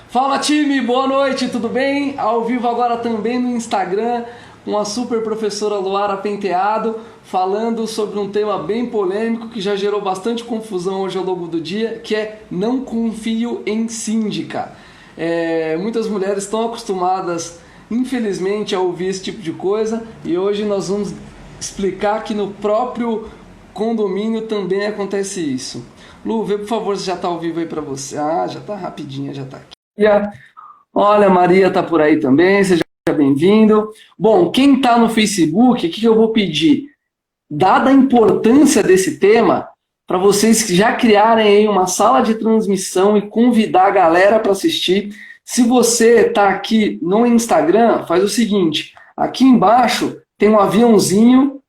Fala time, boa noite, tudo bem? Ao vivo agora também no Instagram com a super professora Luara Penteado falando sobre um tema bem polêmico que já gerou bastante confusão hoje ao longo do dia, que é não confio em síndica. Muitas mulheres estão acostumadas, infelizmente, a ouvir esse tipo de coisa e hoje nós vamos explicar que no próprio condomínio também acontece isso. Lu, vê por favor se já está ao vivo aí para você. Ah, já está rapidinho, já está aqui. Olha, a Maria está por aí também, seja bem-vindo. Bom, quem está no Facebook, o que eu vou pedir? Dada a importância desse tema, para vocês já criarem aí uma sala de transmissão e convidar a galera para assistir. Se você está aqui no Instagram, faz o seguinte, aqui embaixo tem um aviãozinho,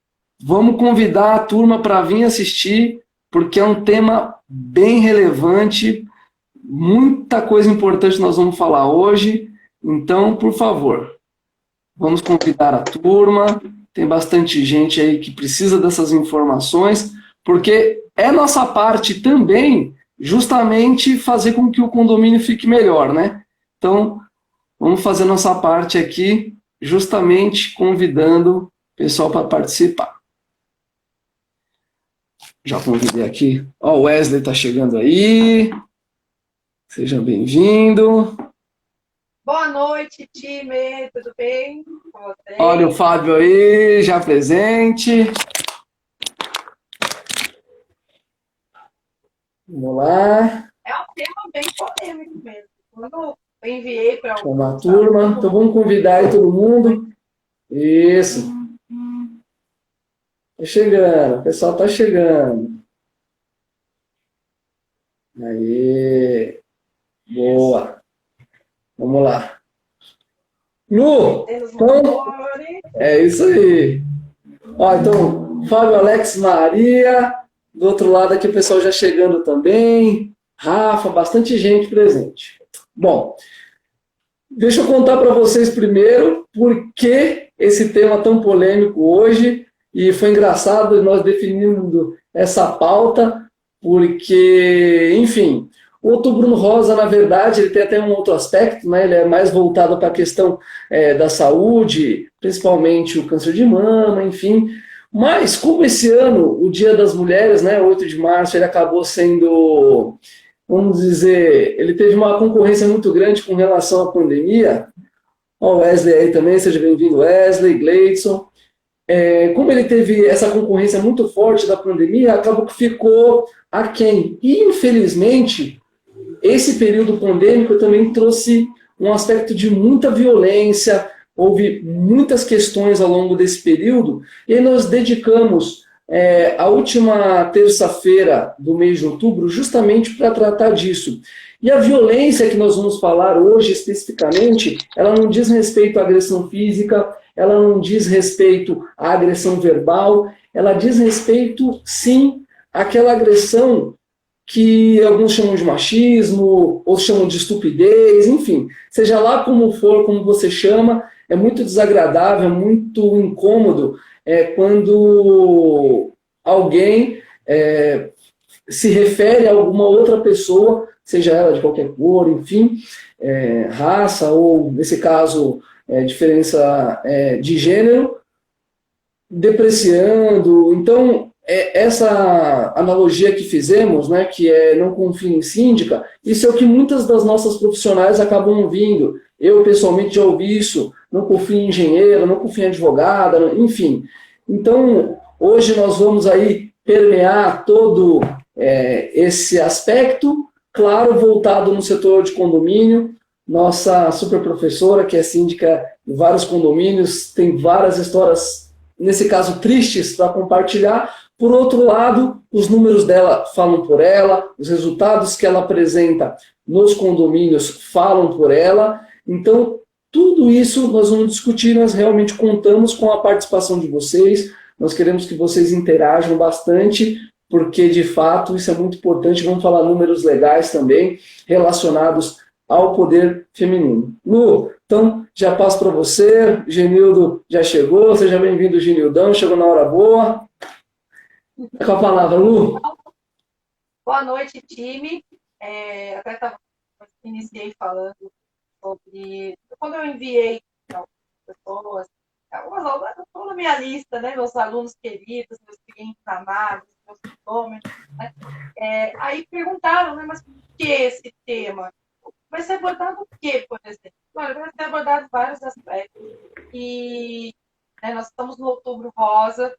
vamos convidar a turma para vir assistir, porque é um tema bem relevante. Muita coisa importante nós vamos falar hoje, então, por favor, vamos convidar a turma, tem bastante gente aí que precisa dessas informações, porque é nossa parte também, justamente, fazer com que o condomínio fique melhor, né? Então, vamos fazer nossa parte aqui, justamente convidando o pessoal para participar. Já convidei aqui, ó, o Wesley está chegando aí. Seja bem-vindo. Boa noite, time. Tudo bem com vocês? Olha o Fábio aí, já presente. Vamos lá. É um tema bem polêmico mesmo. Quando eu enviei para Chama a turma. Então vamos convidar aí todo mundo. Isso. Tá chegando, o pessoal tá chegando. Aí. Boa. Vamos lá. Lu, então, é isso aí. Ó, então, Fábio, Alex, Maria, do outro lado aqui o pessoal já chegando também, Rafa, bastante gente presente. Bom, deixa eu contar para vocês primeiro por que esse tema tão polêmico hoje, e foi engraçado nós definimos essa pauta, porque, enfim, o Outubro Rosa, na verdade, ele tem até um outro aspecto, né? Ele é mais voltado para a questão da saúde, principalmente o câncer de mama, enfim. Mas, como esse ano, o Dia das Mulheres, né, 8 de março, ele acabou sendo, vamos dizer, ele teve uma concorrência muito grande com relação à pandemia. Ó, o Wesley aí também, seja bem-vindo, Wesley, Gleidson. Como ele teve essa concorrência muito forte da pandemia, acabou que ficou aquém. E, infelizmente, esse período pandêmico também trouxe um aspecto de muita violência, houve muitas questões ao longo desse período, e nós dedicamos a última terça-feira do mês de outubro justamente para tratar disso. E a violência que nós vamos falar hoje especificamente, ela não diz respeito à agressão física, ela não diz respeito à agressão verbal, ela diz respeito, sim, àquela agressão que alguns chamam de machismo, outros chamam de estupidez, enfim, seja lá como for, como você chama, é muito desagradável, é muito incômodo quando alguém se refere a alguma outra pessoa, seja ela de qualquer cor, enfim, raça ou, nesse caso, diferença de gênero, depreciando. Então, essa analogia que fizemos, né, que é não confio em síndica, isso é o que muitas das nossas profissionais acabam ouvindo. Eu, pessoalmente, já ouvi isso, não confio em engenheiro, não confio em advogada, enfim. Então, hoje nós vamos aí permear todo esse aspecto, claro, voltado no setor de condomínio. Nossa super professora, que é síndica de vários condomínios, tem várias histórias, nesse caso, tristes para compartilhar. Por outro lado, os números dela falam por ela, os resultados que ela apresenta nos condomínios falam por ela. Então, tudo isso nós vamos discutir, nós realmente contamos com a participação de vocês, nós queremos que vocês interajam bastante, porque, de fato, isso é muito importante. Vamos falar números legais também, relacionados ao poder feminino. Lu, então, já passo para você, Genildo já chegou, seja bem-vindo, Genildão, chegou na hora boa. É com a palavra, Lu. Boa noite, time. Até estava iniciei falando sobre... Quando eu enviei para algumas pessoas, algumas aulas, estão na minha lista, né? Meus alunos queridos, meus clientes amados, meus homens, né? Aí perguntaram, né? Mas por que esse tema? Vai ser abordado o quê, por exemplo? Olha, vai ser abordado vários aspectos. E nós estamos no Outubro Rosa.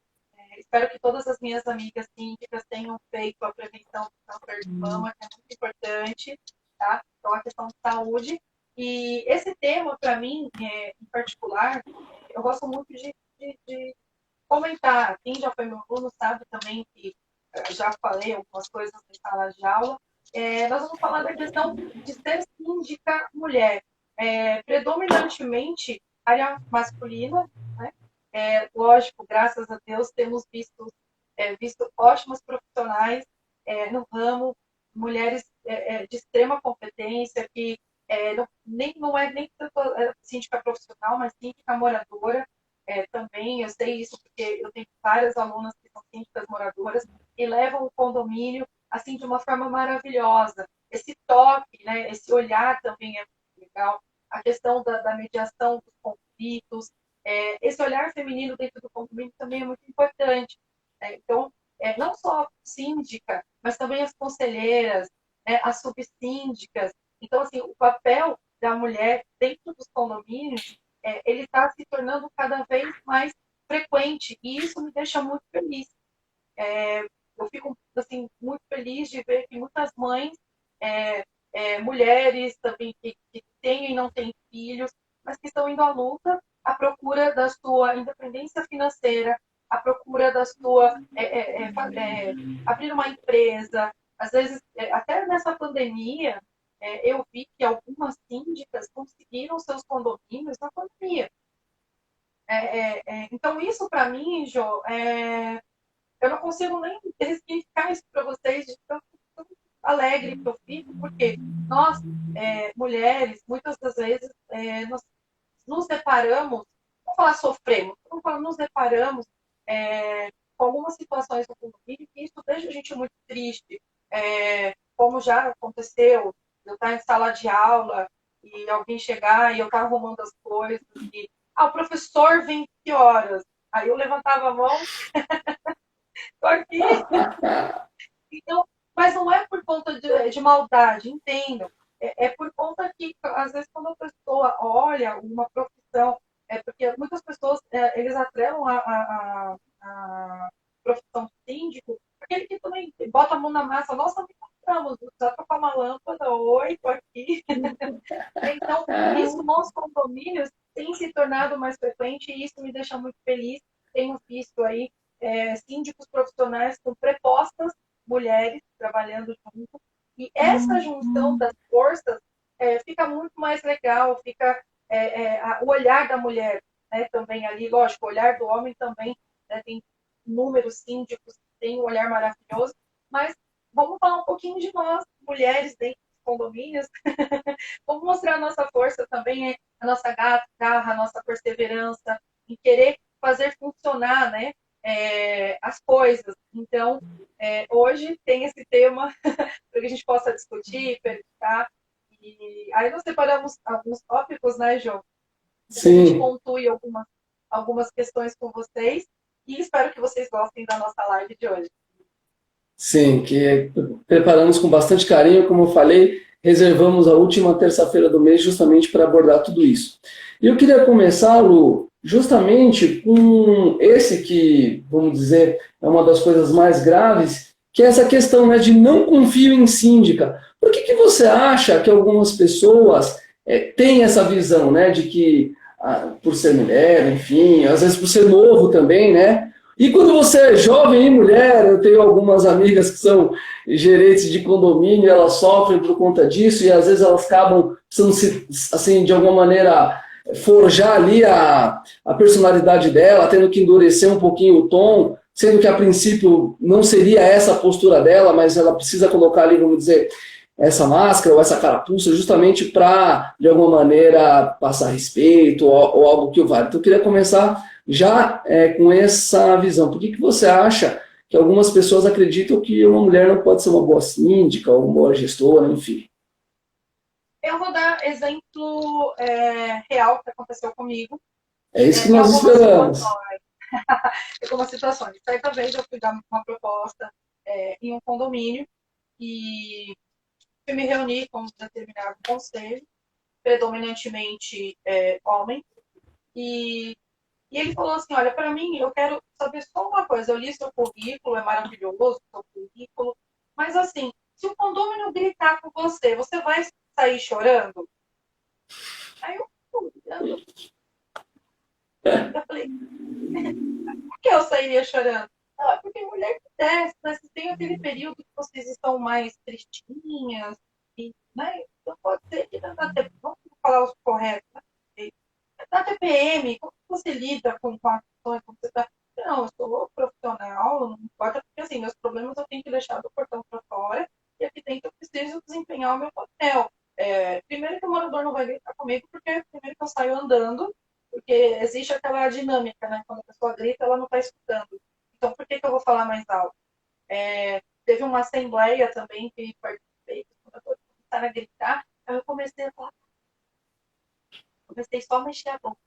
Espero que todas as minhas amigas síndicas tenham feito a prevenção do câncer de mama, que é muito importante, tá? Então, a questão de saúde. E esse tema, para mim, em particular, eu gosto muito de comentar. Quem já foi meu aluno sabe também que já falei algumas coisas em sala de aula. Nós vamos falar da questão de ser síndica mulher. Predominantemente, área masculina, né? Lógico, graças a Deus, temos visto ótimos profissionais no ramo, mulheres de extrema competência, que não é nem tanto síndica profissional, mas síndica moradora também. Eu sei isso porque eu tenho várias alunas que são síndicas moradoras e levam o condomínio assim de uma forma maravilhosa. Esse toque, né, esse olhar também é muito legal. A questão da mediação dos conflitos, esse olhar feminino dentro do condomínio também é muito importante. Então, não só a síndica, mas também as conselheiras, as subsíndicas. Então, assim, o papel da mulher dentro dos condomínios, ele está se tornando cada vez mais frequente, e isso me deixa muito feliz. Eu fico assim, muito feliz de ver que muitas mães, mulheres também que têm e não têm filhos, mas que estão indo à luta à procura da sua independência financeira, à procura da sua abrir uma empresa. Às vezes, até nessa pandemia, eu vi que algumas síndicas conseguiram seus condomínios na pandemia. Então, isso para mim, Jo, eu não consigo nem explicar isso para vocês de tão alegre que eu fico, porque nós, mulheres, muitas das vezes, nós nos deparamos, vamos falar sofremos, vamos falar, nos deparamos com algumas situações no condomínio que isso deixa a gente muito triste, como já aconteceu, eu estar em sala de aula e alguém chegar e eu estar arrumando as coisas e, o professor vem que horas? Aí eu levantava a mão, tô aqui. Então, mas não é por conta de maldade, entendam. É por conta que, às vezes, quando a pessoa olha uma profissão, porque muitas pessoas, eles atrelam a profissão de síndico, aquele que também bota a mão na massa, nossa, me encontramos, já trocar uma lâmpada, oi, tô aqui. Então, isso nos condomínios tem se tornado mais frequente e isso me deixa muito feliz. Tenho visto aí síndicos profissionais com prepostas mulheres trabalhando junto, e essa junção das forças fica muito mais legal, fica o olhar da mulher, né, também ali, lógico, o olhar do homem também, né, tem inúmeros síndicos que têm um olhar maravilhoso, mas vamos falar um pouquinho de nós, mulheres dentro dos condomínios, vamos mostrar a nossa força também, a nossa garra, a nossa perseverança, em querer fazer funcionar, né, as coisas. Então, hoje tem esse tema para que a gente possa discutir, perguntar. E aí nós separamos alguns tópicos, né, João? A gente pontue algumas questões com vocês e espero que vocês gostem da nossa live de hoje. Sim, que preparamos com bastante carinho, como eu falei, reservamos a última terça-feira do mês justamente para abordar tudo isso. E eu queria começar, Lu, justamente com esse que, vamos dizer, é uma das coisas mais graves, que é essa questão, né, de não confio em síndica. Por que você acha que algumas pessoas têm essa visão, né, de que, por ser mulher, enfim, às vezes por ser novo também, né? E quando você é jovem e mulher, eu tenho algumas amigas que são gerentes de condomínio, elas sofrem por conta disso e às vezes elas acabam precisando se, assim, de alguma maneira forjar ali a personalidade dela, tendo que endurecer um pouquinho o tom, sendo que a princípio não seria essa a postura dela, mas ela precisa colocar ali, vamos dizer, essa máscara ou essa carapuça justamente para, de alguma maneira, passar respeito ou algo que o vale. Então eu queria começar já com essa visão. Por que você acha que algumas pessoas acreditam que uma mulher não pode ser uma boa síndica ou uma boa gestora, enfim? Eu vou dar exemplo real que aconteceu comigo. É isso que Em nós algumas esperamos. situações. Em algumas situações. Certa vez eu fui dar uma proposta em um condomínio e fui me reunir com um determinado conselho, predominantemente homem, e ele falou assim, olha, para mim, eu quero saber só uma coisa, eu li seu currículo, é maravilhoso seu currículo, mas assim, se o condomínio gritar com você, você vai sair chorando? Aí eu fui olhando, eu falei, por que eu sairia chorando? Não, é porque mulher que desce, né? Vocês têm aquele período que vocês estão mais tristinhas, e, né? Então pode ser que na TPM, vamos falar os corretos, né? Na TPM, como você lida com as questões, como você está. Não, eu sou profissional, não importa, porque assim, meus problemas eu tenho que deixar do portão para fora, e aqui dentro eu preciso desempenhar o meu papel. Primeiro que o morador não vai gritar comigo, porque primeiro que eu saio andando, porque existe aquela dinâmica, né? Quando a pessoa grita, ela não está escutando. Então, por que eu vou falar mais alto? Teve uma assembleia também que participei, que os moradores começaram a gritar, aí eu comecei a falar, comecei só a mexer a boca.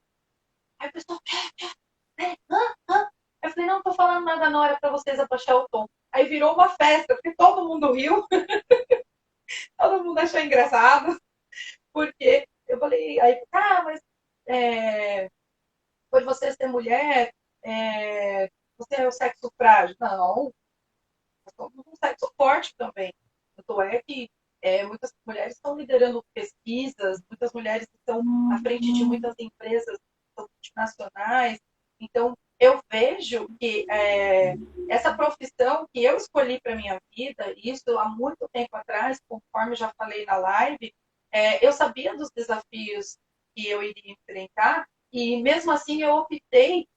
Aí o pessoal, eu falei, não tô falando nada na hora para vocês abaixar o tom. Aí virou uma festa, porque todo mundo riu, todo mundo achou engraçado, porque eu falei, aí, mas por você ser mulher, você é o sexo frágil. Não, nós somos um sexo forte também. Tanto é que muitas mulheres estão liderando pesquisas, muitas mulheres estão à frente de muitas empresas multinacionais. Então, eu vejo que essa profissão que eu escolhi para minha vida, isso há muito tempo atrás, conforme já falei na live, eu sabia dos desafios que eu iria enfrentar e mesmo assim eu optei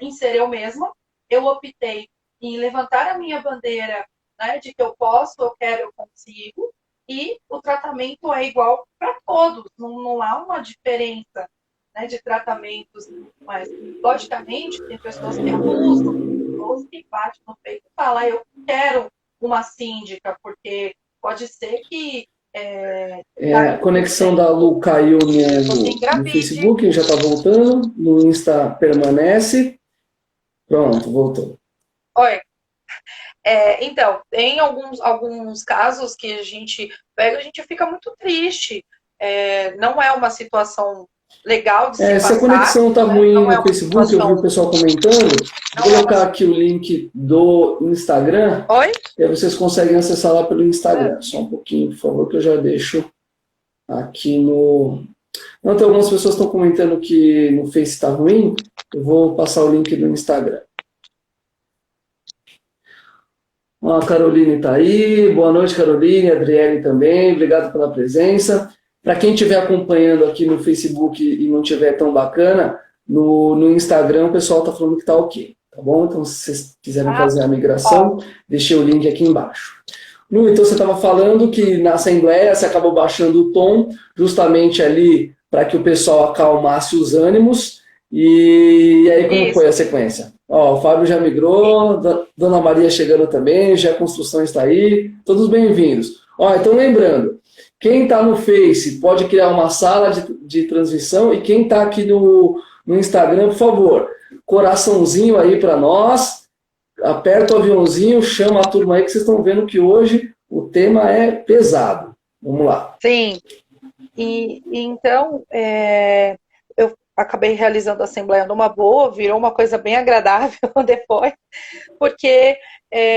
em ser eu mesma, eu optei em levantar a minha bandeira, né, de que eu posso, eu quero, eu consigo, e o tratamento é igual para todos, não há uma diferença, né, de tratamentos, mas logicamente tem pessoas que abusam, pessoas que batem no peito e falam, eu quero uma síndica, porque pode ser que A daqui, por conexão da exemplo, Lu caiu você no engravide. Facebook, já está voltando. No Insta permanece. Pronto, voltou. Oi. Então, tem alguns casos que a gente pega, a gente fica muito triste. Não é uma situação legal de se Se a passar, conexão está né? ruim Não é no uma Facebook, eu vi o situação. pessoal comentando. Vou Não é uma. colocar aqui o link do Instagram, Oi? e aí vocês conseguem acessar lá pelo Instagram. Só um pouquinho, por favor, que eu já deixo aqui no. Não, então, algumas pessoas estão comentando que no Face está ruim. Eu vou passar o link do Instagram. Ó, a Caroline está aí. Boa noite, Caroline. Adriele também. Obrigado pela presença. Para quem estiver acompanhando aqui no Facebook e não estiver tão bacana, no Instagram o pessoal está falando que está ok. Tá bom? Então, se vocês quiserem fazer a migração, deixei o link aqui embaixo. Lu, então você estava falando que na Assembleia você acabou baixando o tom, justamente ali para que o pessoal acalmasse os ânimos. E aí, como foi a sequência? Ó, o Fábio já migrou, Dona Maria chegando também, já a construção está aí, todos bem-vindos. Ó, então lembrando, quem está no Face pode criar uma sala de transmissão e quem está aqui no Instagram, por favor, coraçãozinho aí para nós, aperta o aviãozinho, chama a turma aí que vocês estão vendo que hoje o tema é pesado. Vamos lá. Sim. E então, eu acabei realizando a assembleia numa boa, virou uma coisa bem agradável depois, porque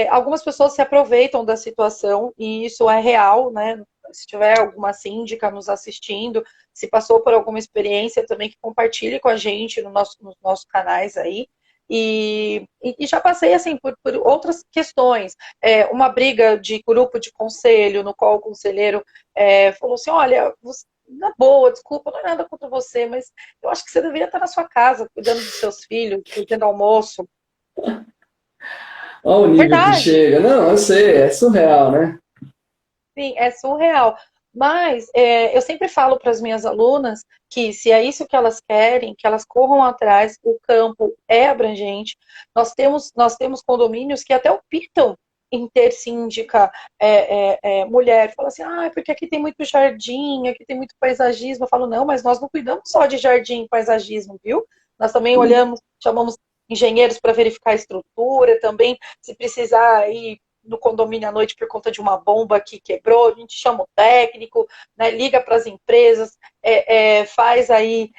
algumas pessoas se aproveitam da situação e isso é real, né? Se tiver alguma síndica nos assistindo, se passou por alguma experiência também, que compartilhe com a gente nos nossos canais aí. E já passei assim por outras questões. Uma briga de grupo de conselho, no qual o conselheiro falou assim, olha, na boa, desculpa, não é nada contra você, mas eu acho que você deveria estar na sua casa, cuidando dos seus filhos, fazendo almoço. Olha o nível que chega. Não, eu sei, é surreal, né? Sim, é surreal. Mas eu sempre falo para as minhas alunas que se é isso que elas querem, que elas corram atrás, o campo é abrangente. Nós temos condomínios que até optam em ter síndica mulher. Fala assim, porque aqui tem muito jardim, aqui tem muito paisagismo. Eu falo, não, mas nós não cuidamos só de jardim e paisagismo, viu? Nós também olhamos, chamamos engenheiros para verificar a estrutura, também se precisar ir no condomínio à noite por conta de uma bomba que quebrou, a gente chama o técnico, né, liga para as empresas, faz aí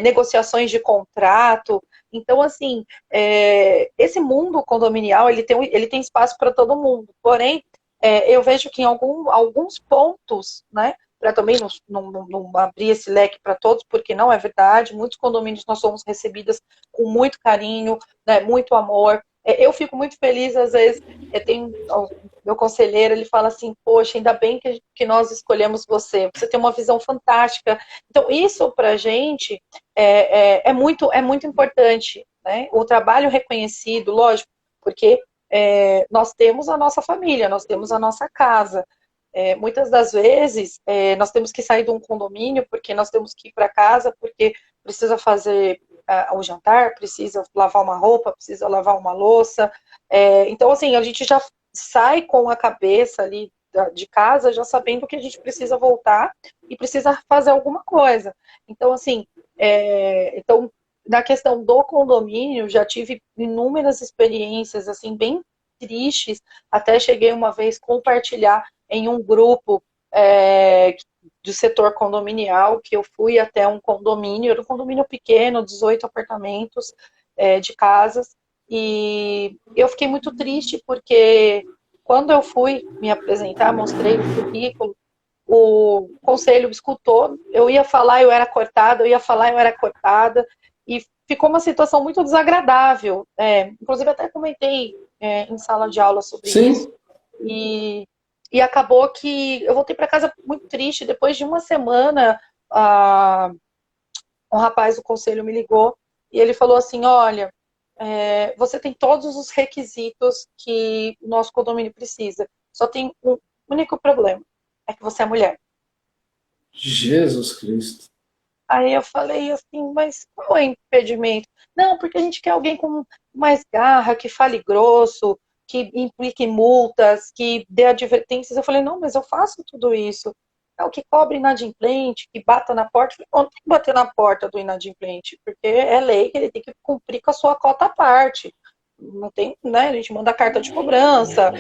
negociações de contrato. Então, assim, esse mundo condominial, ele tem espaço para todo mundo, porém, eu vejo que em alguns pontos, né, para também não abrir esse leque para todos, porque não é verdade, muitos condomínios nós somos recebidas com muito carinho, né, muito amor. Eu fico muito feliz, às vezes, tem meu conselheiro, ele fala assim, poxa, ainda bem que nós escolhemos você tem uma visão fantástica. Então, isso para a gente é muito importante, né? O trabalho reconhecido, lógico, porque nós temos a nossa família, nós temos a nossa casa. Muitas das vezes, nós temos que sair de um condomínio porque nós temos que ir para casa, porque precisa fazer o jantar, precisa lavar uma roupa, precisa lavar uma louça. Então, assim, a gente já sai com a cabeça ali de casa, já sabendo que a gente precisa voltar e precisa fazer alguma coisa. Então, assim, na questão do condomínio, já tive inúmeras experiências, assim, bem tristes. Até cheguei uma vez compartilhar em um grupo do setor condominial, que eu fui até um condomínio, era um condomínio pequeno, 18 apartamentos de casas, e eu fiquei muito triste, porque quando eu fui me apresentar, mostrei o currículo, o conselho escutou, eu ia falar, eu era cortada, eu ia falar, eu era cortada, e ficou uma situação muito desagradável. Inclusive, até comentei em sala de aula sobre Sim. isso, e acabou que eu voltei para casa muito triste. Depois de uma semana, um rapaz do conselho me ligou e ele falou assim, olha, você tem todos os requisitos que o nosso condomínio precisa. Só tem um único problema, é que você é mulher. Jesus Cristo. Aí eu falei assim, mas qual é o impedimento? Não, porque a gente quer alguém com mais garra, que fale grosso, que implique multas, que dê advertências. Eu falei, não, mas eu faço tudo isso. Não, que cobre inadimplente, que bata na porta. Eu falei, não tem que bater na porta do inadimplente, porque é lei que ele tem que cumprir com a sua cota à parte. Não tem, né? A gente manda carta de cobrança,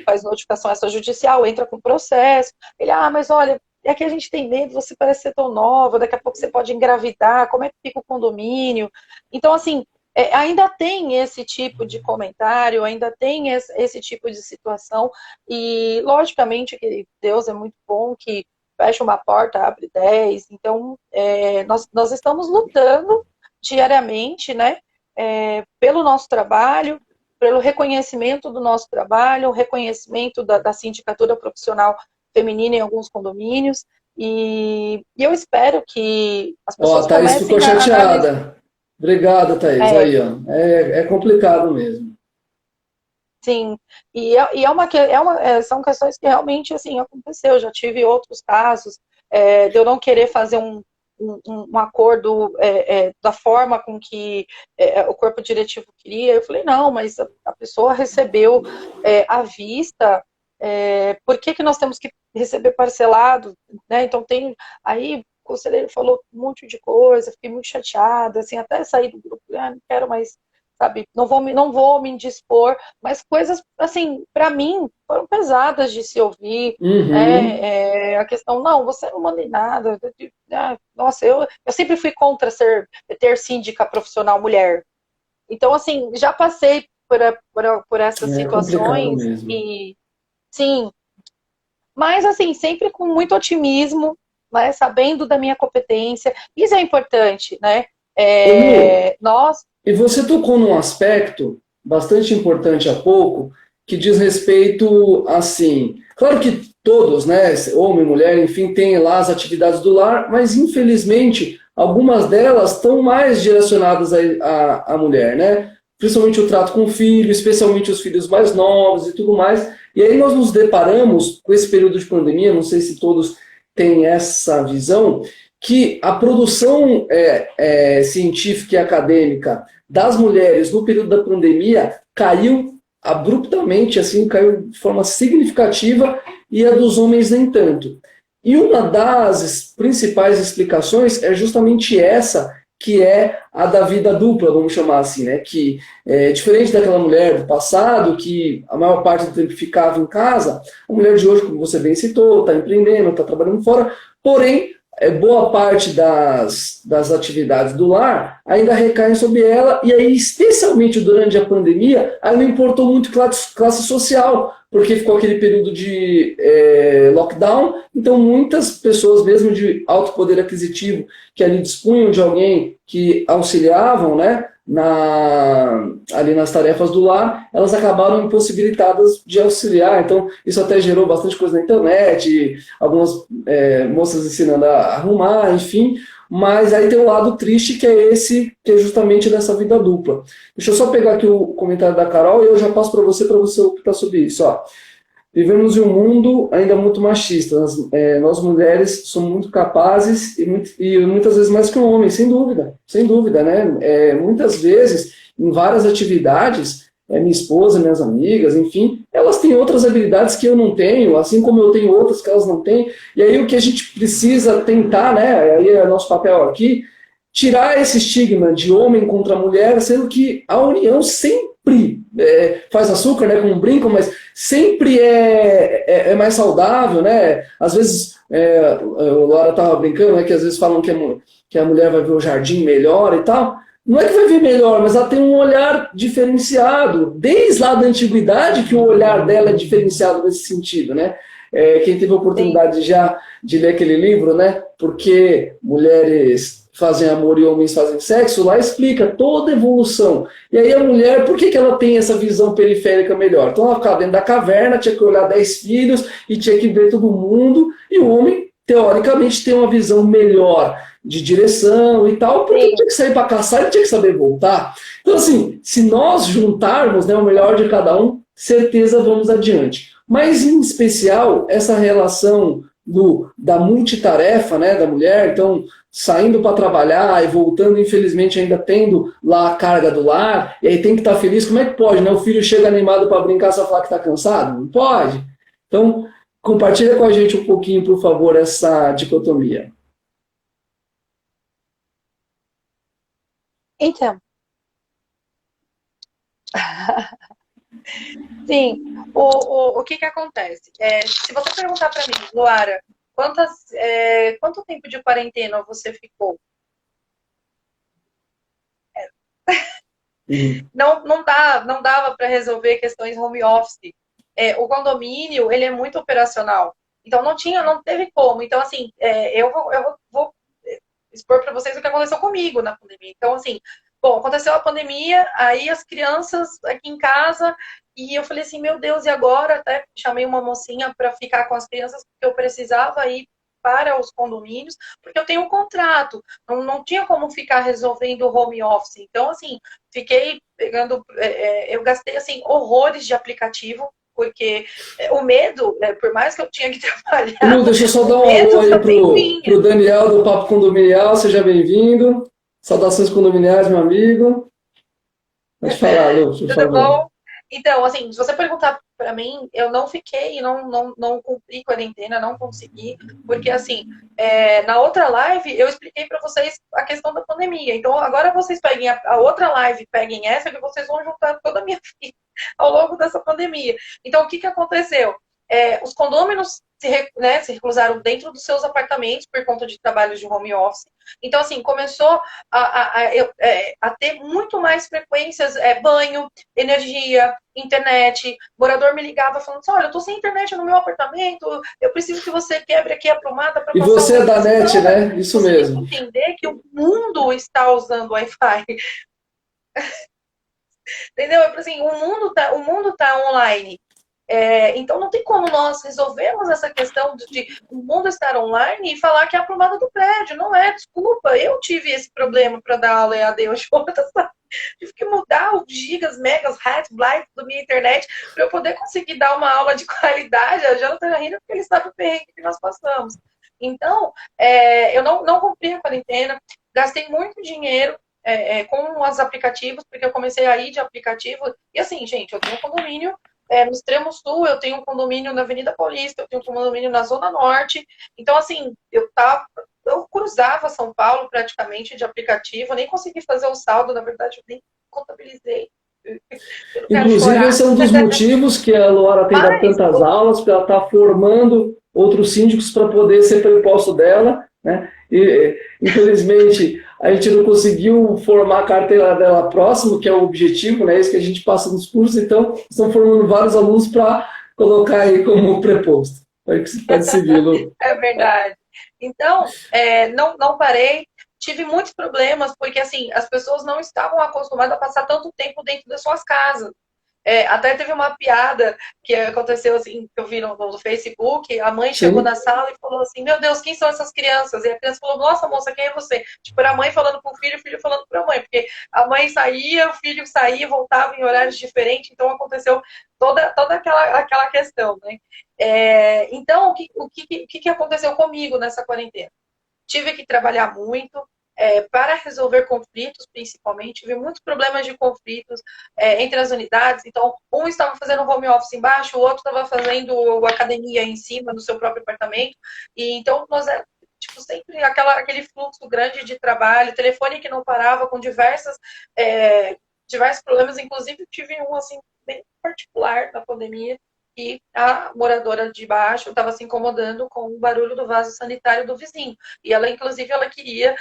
faz notificação extrajudicial, entra com processo. Ele, mas olha, é que a gente tem medo, você parece ser tão nova, daqui a pouco você pode engravidar, como é que fica o condomínio? Então, assim, ainda tem esse tipo de comentário, ainda tem esse tipo de situação, e logicamente que Deus é muito bom, que fecha uma porta, abre 10, então nós estamos lutando diariamente, né, pelo nosso trabalho, pelo reconhecimento do nosso trabalho, o reconhecimento da sindicatura profissional feminina em alguns condomínios, e eu espero que as pessoas A Thaís ficou comecem a chateada. Obrigado, Thaís. Aí, ó. É complicado mesmo. Sim, são questões que realmente assim aconteceu. Já tive outros casos de eu não querer fazer um acordo da forma com que o corpo diretivo queria. Eu falei, não, mas a pessoa recebeu à vista, por que nós temos que receber parcelado? Né? Então aí o conselheiro falou um monte de coisa, fiquei muito chateada, assim, até sair do grupo, não quero mais, sabe, não vou me indispor, mas coisas, assim, para mim, foram pesadas de se ouvir, né? A questão, não, você não manda em nada, nossa, eu sempre fui contra ter síndica profissional mulher, então, assim, já passei por essas complicado situações, mesmo. e sim, mas, assim, sempre com muito otimismo, né, sabendo da minha competência, isso é importante, né, E você tocou num aspecto bastante importante há pouco, que diz respeito, assim, claro que todos, né, homem, mulher, enfim, têm lá as atividades do lar, mas infelizmente algumas delas estão mais direcionadas à mulher, né? Principalmente o trato com o filho, especialmente os filhos mais novos e tudo mais. E aí nós nos deparamos com esse período de pandemia, não sei se todos têm essa visão, que a produção científica e acadêmica das mulheres no período da pandemia caiu abruptamente, assim, caiu de forma significativa e a dos homens nem tanto. E uma das principais explicações é justamente essa, que é a da vida dupla, vamos chamar assim, né? Que é diferente daquela mulher do passado, que a maior parte do tempo ficava em casa, a mulher de hoje, como você bem citou, está empreendendo, está trabalhando fora, porém, boa parte das atividades do lar ainda recaem sobre ela, e aí, especialmente durante a pandemia, aí não importou muito classe social, porque ficou aquele período de lockdown, então muitas pessoas, mesmo de alto poder aquisitivo, que ali dispunham de alguém que auxiliavam, né, ali nas tarefas do lar, elas acabaram impossibilitadas de auxiliar. Então, isso até gerou bastante coisa na internet, algumas moças ensinando a arrumar, enfim. Mas aí tem um lado triste, que é esse, que é justamente dessa vida dupla. Deixa eu só pegar aqui o comentário da Carol e eu já passo para você optar sobre isso. Ó. Vivemos em um mundo ainda muito machista. Nós mulheres somos muito capazes e muitas vezes mais que um homem, sem dúvida, né? Muitas vezes, em várias atividades, minha esposa, minhas amigas, enfim, elas têm outras habilidades que eu não tenho, assim como eu tenho outras que elas não têm. E aí o que a gente precisa tentar, né? Aí é nosso papel aqui, tirar esse estigma de homem contra mulher, sendo que a união sempre faz açúcar, né, como brincam, mas sempre é mais saudável, né? Às vezes, o Laura estava brincando, né, que às vezes falam que a mulher vai ver o jardim melhor e tal. Não é que vai ver melhor, mas ela tem um olhar diferenciado, desde lá da antiguidade que o olhar dela é diferenciado nesse sentido, né? Quem teve a oportunidade já de ler aquele livro, né? Porque mulheres fazem amor e homens fazem sexo, lá explica toda a evolução. E aí a mulher, por que ela tem essa visão periférica melhor? Então ela ficava dentro da caverna, tinha que olhar 10 filhos e tinha que ver todo mundo, e o homem, teoricamente, tem uma visão melhor de direção e tal, porque ele tinha que sair para caçar, ele tinha que saber voltar. Então, assim, se nós juntarmos, né, o melhor de cada um, certeza vamos adiante. Mas, em especial, essa relação da multitarefa, né, da mulher, então, saindo para trabalhar e voltando, infelizmente, ainda tendo lá a carga do lar, e aí tem que estar feliz. Como é que pode, né? O filho chega animado para brincar, só falar que está cansado? Não pode. Então, compartilha com a gente um pouquinho, por favor, essa dicotomia. Então, sim, o que acontece? Se você perguntar para mim, Luara, quanto tempo de quarentena você ficou? Não dava para resolver questões home office. O condomínio, ele é muito operacional. Então, não teve como. Então, assim, eu vou expor para vocês o que aconteceu comigo na pandemia. Então, assim, bom, aconteceu a pandemia, aí as crianças aqui em casa, e eu falei assim, meu Deus, e agora? Até chamei uma mocinha para ficar com as crianças, porque eu precisava ir para os condomínios, porque eu tenho um contrato, não tinha como ficar resolvendo home office. Então, assim, fiquei pegando, eu gastei, assim, horrores de aplicativo, porque o medo, por mais que eu tinha que trabalhar... Lu, deixa eu só dar um alô aí pro Daniel do Papo Condominial, seja bem-vindo. Saudações condominiais, meu amigo. Pode falar, Lu, por favor. Tudo bom? Então, assim, se você perguntar para mim, eu não fiquei, não cumpri quarentena, não consegui, porque, assim, na outra live eu expliquei para vocês a questão da pandemia. Então, agora vocês peguem a outra live, peguem essa, que vocês vão juntar toda a minha vida ao longo dessa pandemia. Então, o que aconteceu? Os condôminos se recusaram dentro dos seus apartamentos por conta de trabalhos de home office. Então, assim, começou a ter muito mais frequências, banho, energia, internet. O morador me ligava falando assim, olha, eu tô sem internet no meu apartamento, eu preciso que você quebre aqui a tomada para passar... E você é da net, né? Isso mesmo. Você tem que entender que o mundo está usando Wi-Fi. Entendeu? Assim, o mundo tá online. Então não tem como nós resolvermos essa questão de o mundo estar online e falar que é a tomada do prédio. Não é, desculpa. Eu tive esse problema para dar aula EAD hoje. Tive que mudar os gigas, megas, hats, bytes da minha internet para eu poder conseguir dar uma aula de qualidade. A Jana tá rindo porque ele sabe o perrengue que nós passamos. Então, eu não cumpri a quarentena, gastei muito dinheiro. com os aplicativos, porque eu comecei a ir de aplicativo, e assim, gente, eu tenho um condomínio no extremo sul, eu tenho um condomínio na Avenida Paulista, eu tenho um condomínio na Zona Norte, então assim, eu cruzava São Paulo praticamente de aplicativo, nem consegui fazer o saldo, na verdade, eu nem contabilizei. Inclusive, esse é um dos motivos que a Luara tem dado tantas aulas, porque ela está formando outros síndicos para poder ser preposto dela, né? E, infelizmente, a gente não conseguiu formar a carteira dela próximo, que é o objetivo, né? Isso que a gente passa nos cursos, então estão formando vários alunos para colocar aí como preposto. Aí que você pode seguir, Lu. É verdade. Então, não parei. Tive muitos problemas, porque assim, as pessoas não estavam acostumadas a passar tanto tempo dentro das suas casas. Até teve uma piada que aconteceu assim, que eu vi no Facebook, a mãe chegou na sala e falou assim, meu Deus, quem são essas crianças? E a criança falou, nossa moça, quem é você? Tipo, era a mãe falando pro filho, o filho falando pra mãe, porque a mãe saía, o filho saía, voltava em horários diferentes, então aconteceu toda aquela questão, né? Então, o que aconteceu comigo nessa quarentena? Tive que trabalhar muito, para resolver conflitos, principalmente. Tive muitos problemas de conflitos entre as unidades. Então, um estava fazendo home office embaixo, o outro estava fazendo academia em cima, no seu próprio apartamento. E então, nós tipo, sempre aquele fluxo grande de trabalho, telefone que não parava, com diversos problemas. Inclusive, tive um, assim, bem particular na pandemia, e a moradora de baixo estava se incomodando com o barulho do vaso sanitário do vizinho. E ela, inclusive, ela queria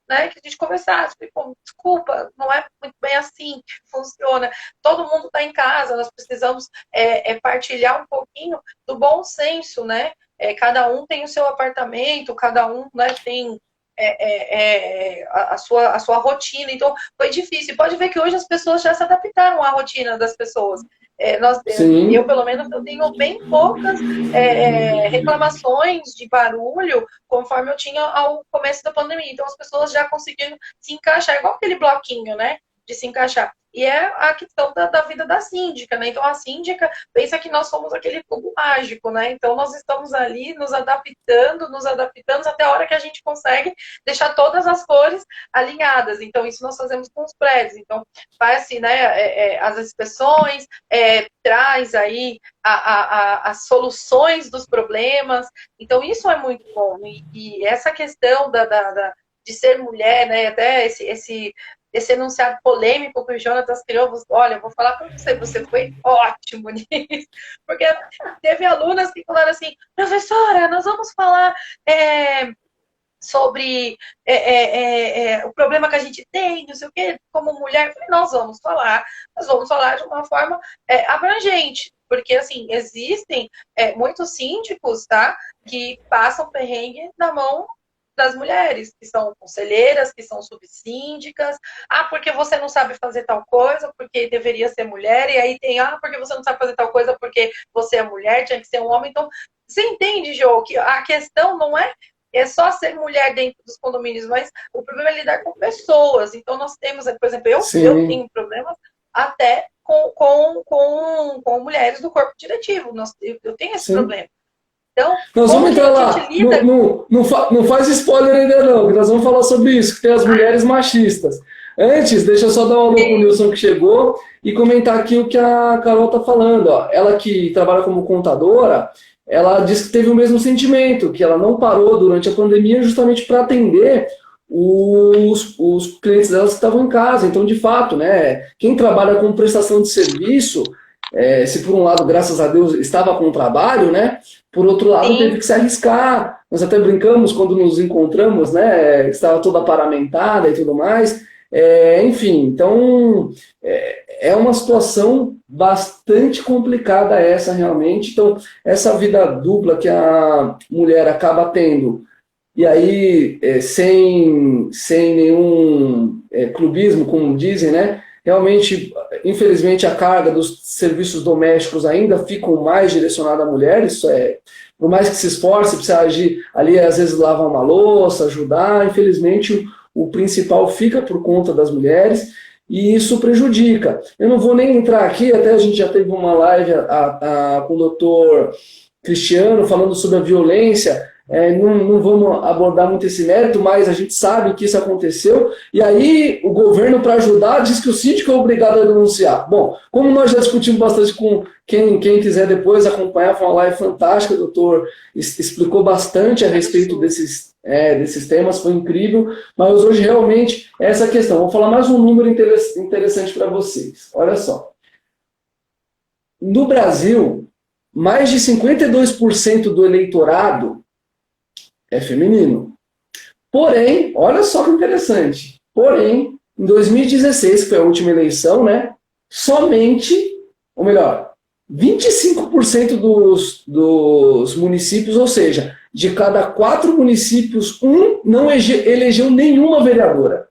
né, que a gente conversasse. Falei, desculpa, não é muito bem assim que funciona. Todo mundo está em casa, nós precisamos partilhar um pouquinho do bom senso, né? Cada um tem o seu apartamento, cada um, né, tem a sua rotina. Então, foi difícil. Pode ver que hoje as pessoas já se adaptaram à rotina das pessoas. Eu, pelo menos, eu tenho bem poucas reclamações de barulho conforme eu tinha ao começo da pandemia. Então, as pessoas já conseguiram se encaixar, igual aquele bloquinho, né? De se encaixar. E é a questão da vida da síndica, né? Então, a síndica pensa que nós somos aquele cubo mágico, né? Então, nós estamos ali nos adaptando até a hora que a gente consegue deixar todas as cores alinhadas. Então, isso nós fazemos com os prédios. Então, faz-se, né, as inspeções, traz aí as soluções dos problemas. Então, isso é muito bom. E essa questão de ser mulher, né? Até esse enunciado polêmico que o Jonatas criou, olha, eu vou falar para você foi ótimo nisso, porque teve alunas que falaram assim, professora, nós vamos falar sobre o problema que a gente tem, não sei o quê, como mulher. Nós vamos falar de uma forma abrangente, porque, assim, existem muitos síndicos, tá, que passam perrengue na mão das mulheres, que são conselheiras, que são subsíndicas. Porque você não sabe fazer tal coisa, porque deveria ser mulher, e aí tem, porque você não sabe fazer tal coisa porque você é mulher, tinha que ser um homem. Então, você entende, Jô, que a questão não é só ser mulher dentro dos condomínios, mas o problema é lidar com pessoas. Então, nós temos, por exemplo, eu tenho problemas até com mulheres do corpo diretivo. Eu tenho esse problema. Então, nós vamos entrar lá. Não faz spoiler ainda não, que nós vamos falar sobre isso, que tem as mulheres machistas. Antes, deixa eu só dar um alô pro Nilson que chegou e comentar aqui o que a Carol está falando. Ó. Ela que trabalha como contadora, ela disse que teve o mesmo sentimento, que ela não parou durante a pandemia justamente para atender os clientes delas que estavam em casa. Então, de fato, né, quem trabalha com prestação de serviço, se por um lado, graças a Deus, estava com trabalho, né, por outro lado, teve que se arriscar. Nós até brincamos quando nos encontramos, né, estava toda paramentada e tudo mais. Enfim, então é uma situação bastante complicada essa realmente. Então, essa vida dupla que a mulher acaba tendo, e aí sem nenhum clubismo, como dizem, né? Realmente, infelizmente, a carga dos serviços domésticos ainda ficam mais direcionada a mulheres. Por mais que se esforce, precisa agir ali, às vezes lavar uma louça, ajudar, infelizmente o principal fica por conta das mulheres e isso prejudica. Eu não vou nem entrar aqui, até a gente já teve uma live com o doutor Cristiano falando sobre a violência não vamos abordar muito esse mérito, mas a gente sabe que isso aconteceu, e aí o governo, para ajudar, diz que o síndico é obrigado a denunciar. Bom, como nós já discutimos bastante com quem quiser depois acompanhar, foi uma live fantástica, o doutor explicou bastante a respeito desses temas, foi incrível, mas hoje realmente é essa questão. Vou falar mais um número interessante para vocês. Olha só. No Brasil, mais de 52% do eleitorado é feminino. Porém, olha só que interessante. Porém, em 2016, que foi a última eleição, né? Somente, ou melhor, 25% dos municípios, ou seja, de cada 4 municípios, um não elegeu nenhuma vereadora.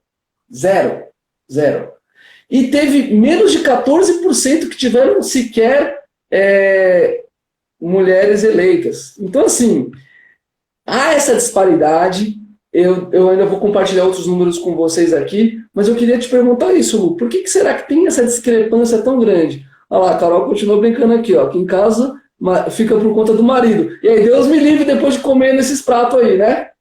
Zero. Zero. E teve menos de 14% que tiveram sequer mulheres eleitas. Então, assim, há essa disparidade. Eu ainda vou compartilhar outros números com vocês aqui, mas eu queria te perguntar isso, Lu. Por que será que tem essa discrepância tão grande? Olha lá, a Carol continua brincando aqui, ó. Aqui em casa fica por conta do marido. E aí, Deus me livre depois de comer nesses pratos aí, né?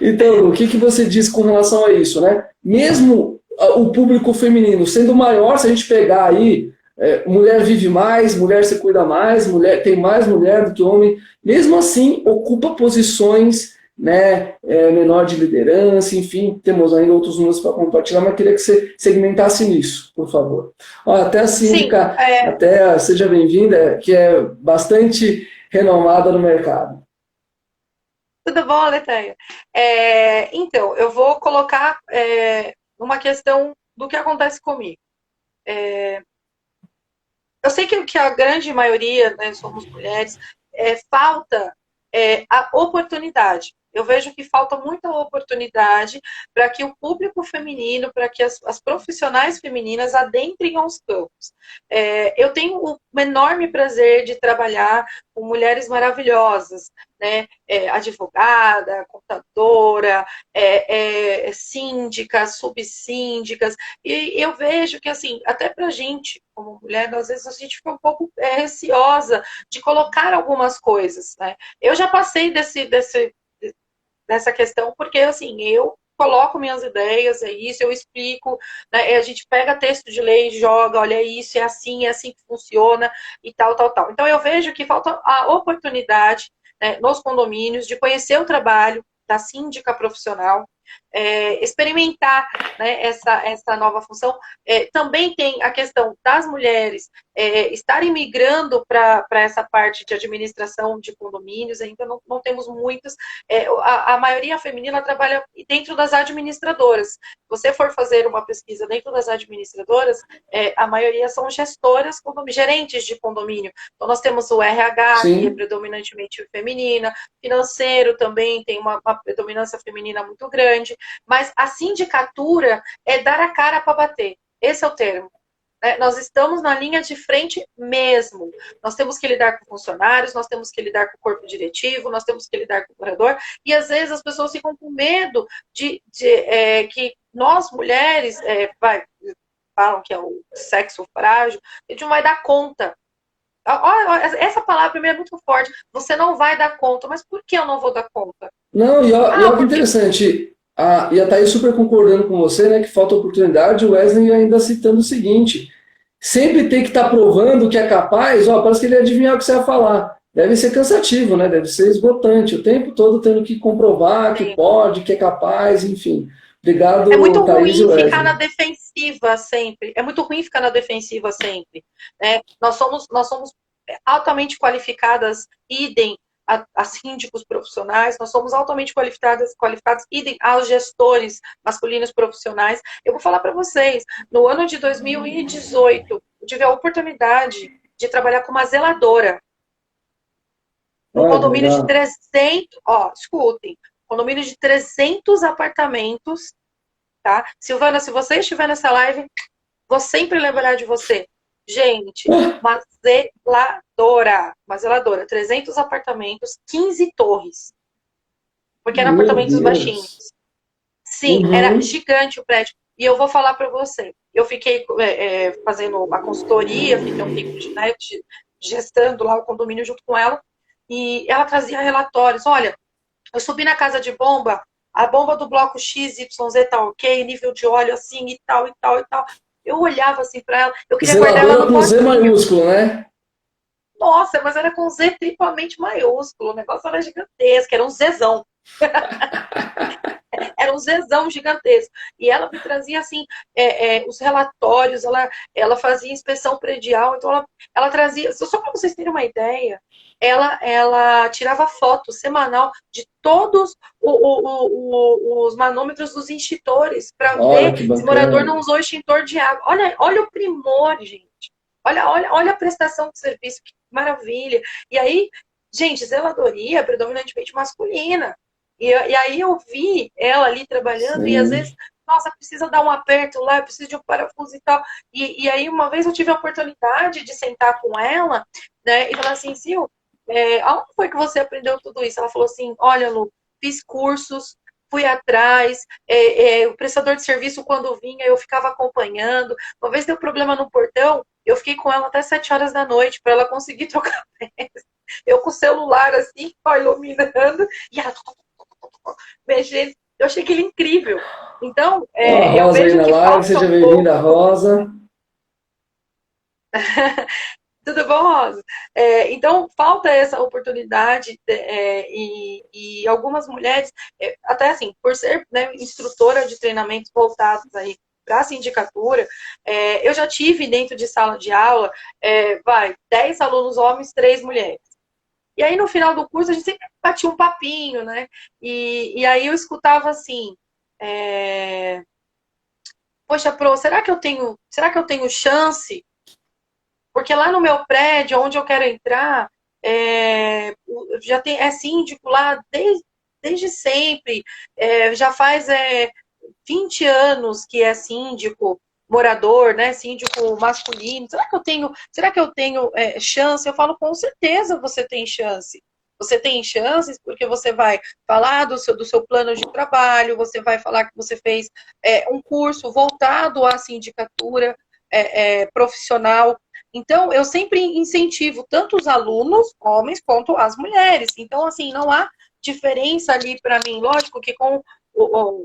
Então, Lu, o que você diz com relação a isso, né? Mesmo o público feminino sendo maior, se a gente pegar aí, mulher vive mais, mulher se cuida mais, mulher tem mais mulher do que homem, mesmo assim ocupa posições, né, menor de liderança, enfim, temos ainda outros números para compartilhar, mas queria que você segmentasse nisso, por favor. Ó, até a síndica, seja bem-vinda, que é bastante renomada no mercado. Tudo bom, Letanha? Então, eu vou colocar uma questão do que acontece comigo. Eu sei que a grande maioria, né, somos mulheres, falta a oportunidade. Eu vejo que falta muita oportunidade para que o público feminino, para que as profissionais femininas adentrem aos campos. Eu tenho o enorme prazer de trabalhar com mulheres maravilhosas, né? Advogada, contadora, síndicas, subsíndicas, e eu vejo que, assim, até para a gente, como mulher, às vezes a gente fica um pouco receosa de colocar algumas coisas, né? Eu já passei dessa questão, porque, assim, eu coloco minhas ideias, é isso, eu explico, né? A gente pega texto de lei, joga, olha isso, é assim que funciona, e tal, tal, tal. Então, eu vejo que falta a oportunidade, né, nos condomínios, de conhecer o trabalho da síndica profissional, experimentar, né, essa nova função. Também tem a questão das mulheres estarem migrando para essa parte de administração de condomínios, ainda não temos muitas. A maioria feminina trabalha dentro das administradoras. Se você for fazer uma pesquisa dentro das administradoras, a maioria são gestoras, gerentes de condomínio. Então, nós temos o RH, Sim. que é predominantemente feminina, financeiro também tem uma predominância feminina muito grande, mas a sindicatura é dar a cara para bater. Esse é o termo. Nós estamos na linha de frente mesmo. Nós temos que lidar com funcionários, nós temos que lidar com o corpo diretivo, nós temos que lidar com o morador, e às vezes as pessoas ficam com medo de que nós, mulheres, falam que é o sexo frágil, a gente não vai dar conta. Essa palavra primeiro é muito forte. Você não vai dar conta, mas por que eu não vou dar conta? Não, e olha que interessante. E a Thaís super concordando com você, né, que falta oportunidade. O Wesley ainda citando o seguinte: sempre tem que estar provando que é capaz. Parece que ele ia adivinhar o que você ia falar. Deve ser cansativo, né? Deve ser esgotante. O tempo todo tendo que comprovar que pode, que é capaz, enfim. Obrigado, é muito Thaís e ruim Wesley. ficar na defensiva sempre. É muito ruim ficar na defensiva sempre. Nós somos altamente qualificadas, idem a síndicos profissionais, nós somos altamente qualificados, idem aos gestores masculinos profissionais. Eu vou falar para vocês, no ano de 2018, eu tive a oportunidade de trabalhar com uma zeladora. Um condomínio de 300, escutem, condomínio de 300 apartamentos, tá? Silvana, se você estiver nessa live, vou sempre lembrar de você. Gente, uma zeladora, 300 apartamentos, 15 torres. Porque eram apartamentos baixinhos. Sim, era gigante o prédio. E eu vou falar para você, eu fiquei fazendo uma consultoria, fiquei um tempo gestando lá o condomínio junto com ela. e ela trazia relatórios. Olha, eu subi na casa de bomba, a bomba do bloco XYZ tá ok, nível de óleo assim e tal, e tal, e tal. Eu olhava assim para ela, eu queria guardar ela Zeladora no com Z potinho. maiúsculo, né? Nossa, mas era com Z triplamente maiúsculo, o negócio era gigantesco, era um Zzão. Era um zezão gigantesco. E ela me trazia, assim, os relatórios, ela fazia inspeção predial, então ela trazia, só para vocês terem uma ideia, ela tirava foto semanal de todos os manômetros dos extintores, para Olha ver que se o morador bacana. não usou extintor de água. Olha o primor, gente. Olha a prestação de serviço, que maravilha. E aí, gente, zeladoria é predominantemente masculina. E aí eu vi ela ali trabalhando e às vezes, Sim. nossa, precisa dar um aperto lá, precisa de um parafuso e tal. E aí uma vez eu tive a oportunidade de sentar com ela, né, e falar assim, Sil, aonde foi que você aprendeu tudo isso? Ela falou assim, olha, Lu, fiz cursos, fui atrás, o prestador de serviço quando vinha eu ficava acompanhando. Uma vez deu problema no portão, eu fiquei com ela até 7 horas da noite para ela conseguir trocar peça. Eu com o celular assim, ó, iluminando, e ela mexendo. Eu achei aquilo incrível. Então, Ó, a eu Rosa aí vejo na que live, falta seja um bem-vinda, pouco. Rosa. Tudo bom, Rosa? Então, falta essa oportunidade e algumas mulheres, até assim, por ser, né, instrutora de treinamentos voltados aí para a sindicatura, eu já tive dentro de sala de aula, 10 alunos homens, 3 mulheres. E aí, no final do curso, a gente sempre batia um papinho, né? E aí eu escutava assim, é, poxa, Pro, será que eu tenho chance? Porque lá no meu prédio, onde eu quero entrar, já tem, é síndico lá desde sempre, já faz 20 anos que é síndico, morador, né? Síndico masculino. Será que eu tenho chance? Eu falo, com certeza você tem chance. Você tem chances porque você vai falar do seu plano de trabalho, você vai falar que você fez um curso voltado à sindicatura profissional. Então, eu sempre incentivo tanto os alunos, homens, quanto as mulheres. Então, assim, não há diferença ali para mim. Lógico que com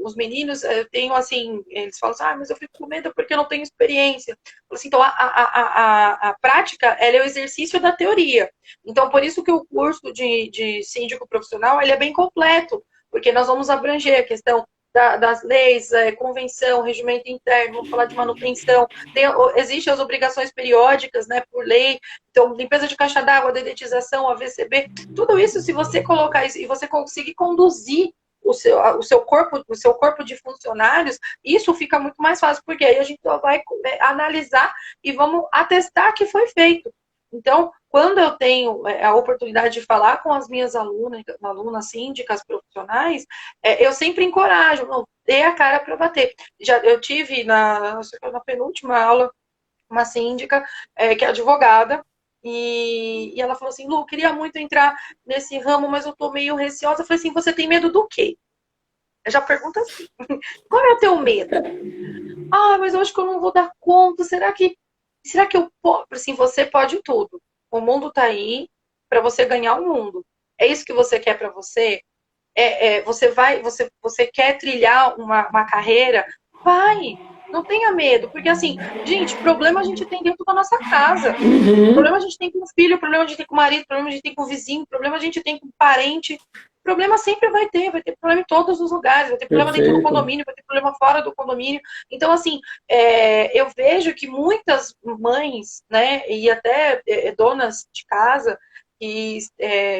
os meninos, eu tenho assim, eles falam assim, mas eu fico com medo porque eu não tenho experiência. Assim, então, a prática, ela é o exercício da teoria. Então, por isso que o curso de síndico profissional, ele é bem completo, porque nós vamos abranger a questão das leis, convenção, regimento interno, vamos falar de manutenção, existem as obrigações periódicas, né, por lei, então, limpeza de caixa d'água, dedetização, AVCB, tudo isso, se você colocar isso e você conseguir conduzir o seu corpo de funcionários, isso fica muito mais fácil, porque aí a gente só vai analisar e vamos atestar que foi feito. Então, quando eu tenho a oportunidade de falar com as minhas alunas síndicas profissionais, eu sempre encorajo, não, dê a cara para bater. Eu tive na penúltima aula uma síndica que é advogada, e ela falou assim, Lu, queria muito entrar nesse ramo, mas eu tô meio receosa. Eu falei assim, você tem medo do quê? Eu já pergunto assim, qual é o teu medo? Ah, mas eu acho que eu não vou dar conta. Será que eu posso? Assim, você pode tudo. O mundo tá aí para você ganhar o mundo. É isso que você quer para você? Você quer trilhar uma carreira? Vai, não tenha medo, porque assim, gente, problema a gente tem dentro da nossa casa. Problema Uhum. a gente tem com o filho, problema a gente tem com o marido, problema a gente tem com o vizinho, problema a gente tem com o parente. Problema sempre vai ter problema em todos os lugares, vai ter problema dentro do Perfeito. condomínio, vai ter problema fora do condomínio. Então, assim, eu vejo que muitas mães, né, e até donas de casa, que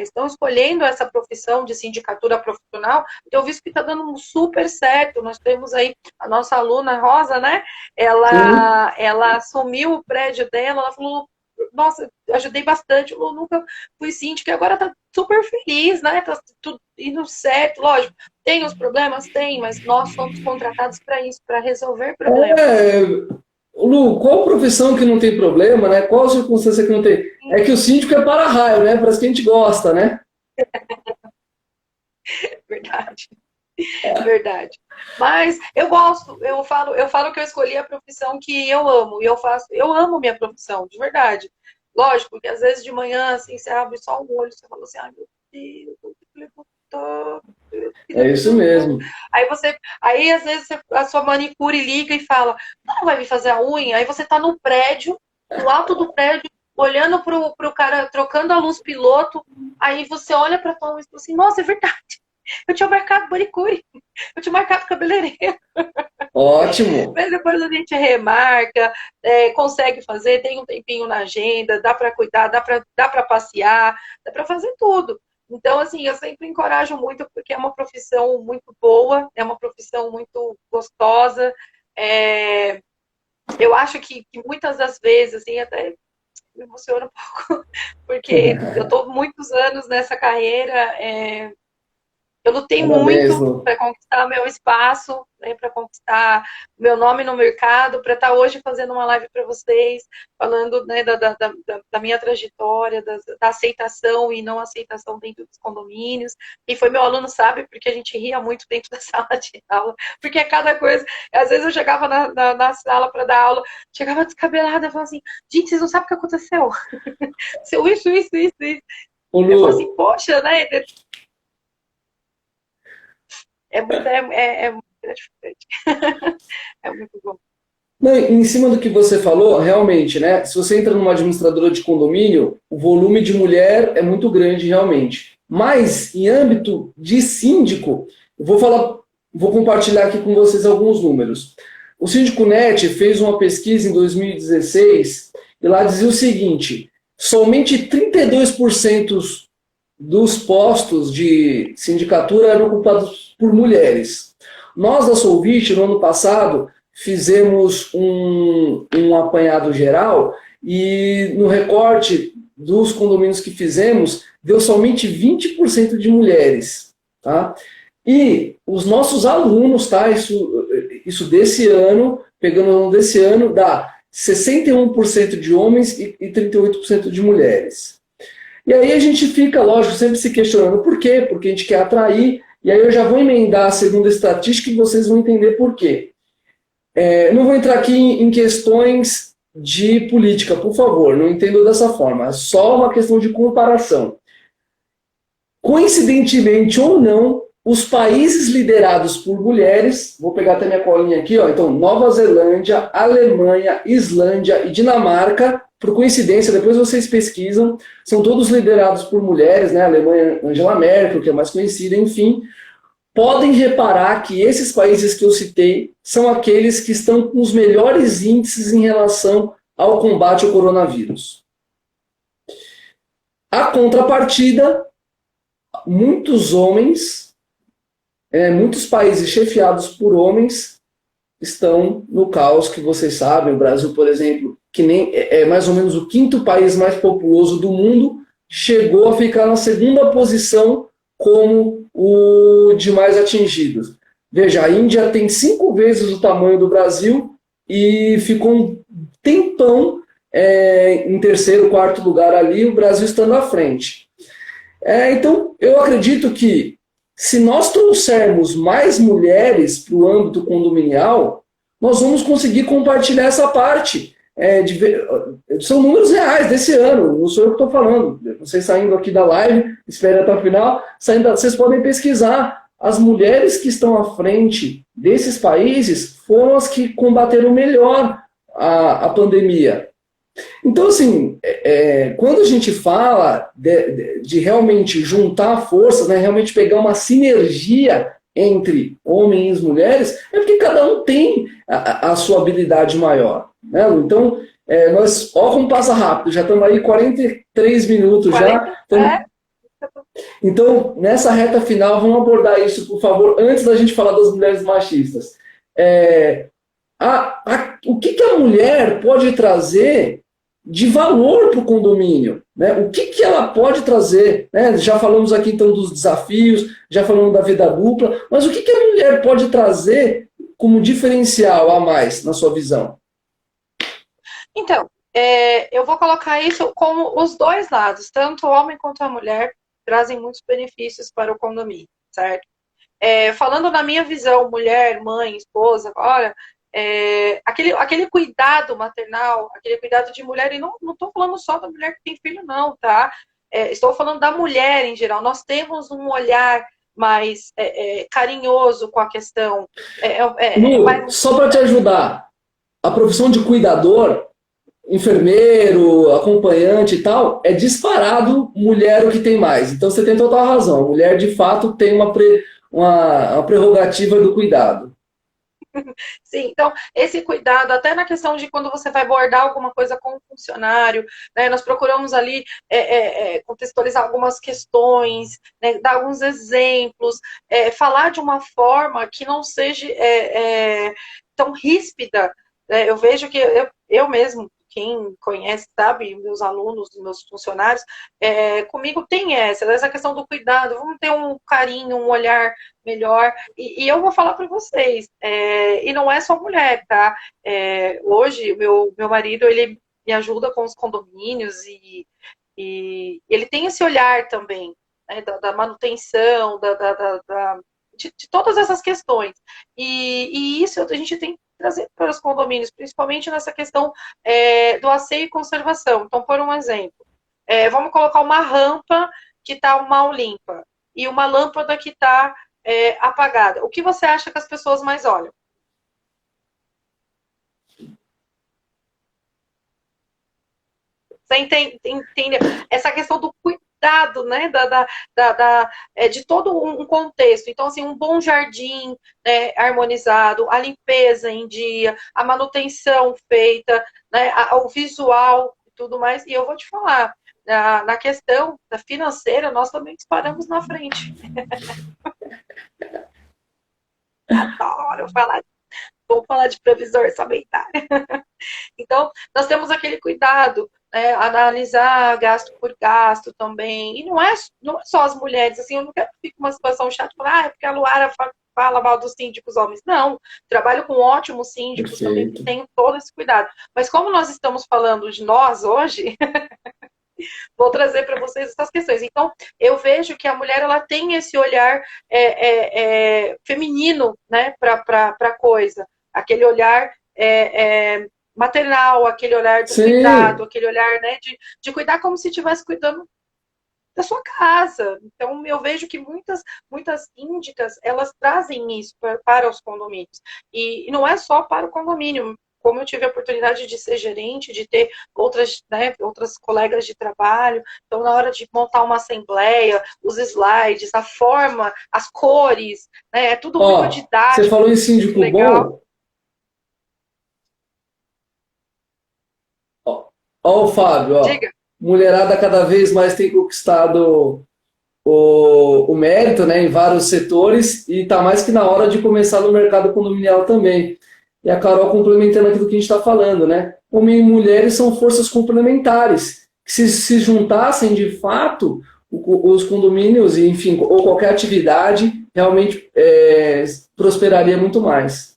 estão escolhendo essa profissão de sindicatura profissional, então eu vi que está dando super certo. Nós temos aí a nossa aluna Rosa, né? Sim. Ela assumiu o prédio dela, ela falou, nossa, ajudei bastante, eu nunca fui síndica, e agora tá super feliz, né? Tá tudo indo certo, lógico. Tem os problemas? Tem, mas nós somos contratados para isso, para resolver problemas. É, Lu, qual profissão que não tem problema, né? Qual circunstância que não tem? É que o síndico é para-raio, né? Parece que a gente gosta, né? Verdade, verdade. Mas eu gosto, eu falo que eu escolhi a profissão que eu amo, e eu amo minha profissão, de verdade. Lógico que às vezes de manhã, assim, você abre só um olho, você fala assim, ai meu Deus, eu tenho que levantar, eu É queria isso fazer tudo. mesmo. Aí às vezes a sua manicure liga e fala, não vai vir fazer a unha? Aí você tá no prédio, no alto do prédio, olhando pro cara, trocando a luz piloto, aí você olha pra tua unha e fala assim, nossa, é verdade, eu tinha marcado manicure, eu tinha marcado cabeleireiro. Ótimo. Mas depois a gente remarca, consegue fazer, tem um tempinho na agenda, dá para cuidar, dá para passear, dá para fazer tudo. Então, assim, eu sempre encorajo muito, porque é uma profissão muito boa, é uma profissão muito gostosa. É, eu acho que muitas das vezes, assim, até me emociona um pouco, porque eu estou muitos anos nessa carreira, eu lutei Parabéns, muito Lu. para conquistar meu espaço, né, para conquistar meu nome no mercado, para estar hoje fazendo uma live para vocês, falando, né, da minha trajetória, da aceitação e não aceitação dentro dos condomínios. Quem foi meu aluno sabe, porque a gente ria muito dentro da sala de aula, porque é cada coisa. Às vezes eu chegava na sala para dar aula, chegava descabelada e falava assim: gente, vocês não sabem o que aconteceu? Seu isso. Ô, Eu falo assim: Lu, poxa, né? É muito gratificante. É muito bom. não, em cima do que você falou, realmente, né? Se você entra numa administradora de condomínio, o volume de mulher é muito grande, realmente. Mas, em âmbito de síndico, eu vou compartilhar aqui com vocês alguns números. O Síndico Net fez uma pesquisa em 2016 e lá dizia o seguinte: somente 32% dos postos de sindicatura eram ocupados por mulheres. Nós, da Solvit, no ano passado, fizemos um apanhado geral e no recorte dos condomínios que fizemos, deu somente 20% de mulheres. Tá? E os nossos alunos, tá? Isso desse ano, pegando o ano desse ano, dá 61% de homens e 38% de mulheres. E aí a gente fica, lógico, sempre se questionando por quê, porque a gente quer atrair, e aí eu já vou emendar a segunda estatística e vocês vão entender por quê. Eu não vou entrar aqui em questões de política, por favor, não entendo dessa forma, é só uma questão de comparação. Coincidentemente ou não, os países liderados por mulheres, vou pegar até minha colinha aqui, ó, então Nova Zelândia, Alemanha, Islândia e Dinamarca, por coincidência, depois vocês pesquisam, são todos liderados por mulheres, né? A Alemanha, Angela Merkel, que é mais conhecida, enfim. Podem reparar que esses países que eu citei são aqueles que estão com os melhores índices em relação ao combate ao coronavírus. A contrapartida, muitos homens, muitos países chefiados por homens estão no caos que vocês sabem. O Brasil, por exemplo, que nem é mais ou menos o quinto país mais populoso do mundo, chegou a ficar na segunda posição como o de mais atingidos. Veja, a Índia tem 5 vezes o tamanho do Brasil e ficou um tempão em terceiro, quarto lugar ali, o Brasil estando à frente. Então, eu acredito que se nós trouxermos mais mulheres para o âmbito condominial, nós vamos conseguir compartilhar essa parte. São números reais desse ano, não sou eu que estou falando. Vocês saindo aqui da live, espere até o final, vocês podem pesquisar. As mulheres que estão à frente desses países foram as que combateram melhor a pandemia. Então, assim, quando a gente fala de realmente juntar forças, né, realmente pegar uma sinergia entre homens e mulheres, é porque cada um tem a sua habilidade maior. Né? Então, ó como passa rápido, já estamos aí 43 minutos 40, já. Então, nessa reta final, vamos abordar isso, por favor, antes da gente falar das mulheres machistas. O que a mulher pode trazer de valor para o condomínio, né? O que ela pode trazer, né? Já falamos aqui então dos desafios, já falamos da vida dupla, mas o que a mulher pode trazer como diferencial a mais na sua visão? Então, eu vou colocar isso como os dois lados, tanto o homem quanto a mulher trazem muitos benefícios para o condomínio, certo? Falando na minha visão, mulher, mãe, esposa, olha, aquele cuidado maternal, aquele cuidado de mulher, e não estou falando só da mulher que tem filho, não, tá? Estou falando da mulher em geral. Nós temos um olhar mais carinhoso com a questão. Lu, só para te ajudar, a profissão de cuidador, enfermeiro, acompanhante e tal, é disparado mulher o que tem mais. Então você tem total razão. A mulher, de fato, tem uma prerrogativa do cuidado. Sim, então, esse cuidado, até na questão de quando você vai abordar alguma coisa com o funcionário, né, nós procuramos ali contextualizar algumas questões, né, dar alguns exemplos, falar de uma forma que não seja tão ríspida. Né? Eu vejo que eu mesmo, quem conhece, sabe, meus alunos, meus funcionários, comigo tem essa questão do cuidado, vamos ter um carinho, um olhar melhor. E eu vou falar para vocês, e não é só mulher, tá? Hoje, meu marido, ele me ajuda com os condomínios e ele tem esse olhar também, né, da manutenção, de todas essas questões. E isso a gente tem que trazer para os condomínios, principalmente nessa questão do asseio e conservação. Então, por um exemplo, vamos colocar uma rampa que está mal limpa e uma lâmpada que está apagada. O que você acha que as pessoas mais olham? Você entende essa questão do cuidado, né, de todo um contexto. Então, assim, um bom jardim, né, harmonizado, a limpeza em dia, a manutenção feita, né, o visual e tudo mais. E eu vou te falar, na questão da financeira, nós também disparamos na frente. Adoro falar. Vamos falar de previsão orçamentária. Então, nós temos aquele cuidado, né, analisar gasto por gasto também. E não é só as mulheres, assim, eu não quero que fique uma situação chata, falar, porque a Luara fala mal dos síndicos homens. Não, trabalho com ótimos síndicos também, que têm todo esse cuidado. Mas como nós estamos falando de nós hoje, vou trazer para vocês essas questões. Então, eu vejo que a mulher ela tem esse olhar feminino, né, para a coisa. Aquele olhar maternal, aquele olhar do cuidado, aquele olhar, né, de cuidar como se estivesse cuidando da sua casa. Então, eu vejo que muitas síndicas, elas trazem isso para os condomínios. E não é só para o condomínio. Como eu tive a oportunidade de ser gerente, de ter outras colegas de trabalho, então na hora de montar uma assembleia, os slides, a forma, as cores, né, é tudo muito didático. Você falou em síndico bom? Ó, o Fábio, Diga. Mulherada cada vez mais tem conquistado o mérito, né, em vários setores e está mais que na hora de começar no mercado condominial também. E a Carol complementando aquilo que a gente está falando, né? Homens e mulheres são forças complementares. Se juntassem de fato, os condomínios, enfim, ou qualquer atividade, realmente prosperaria muito mais.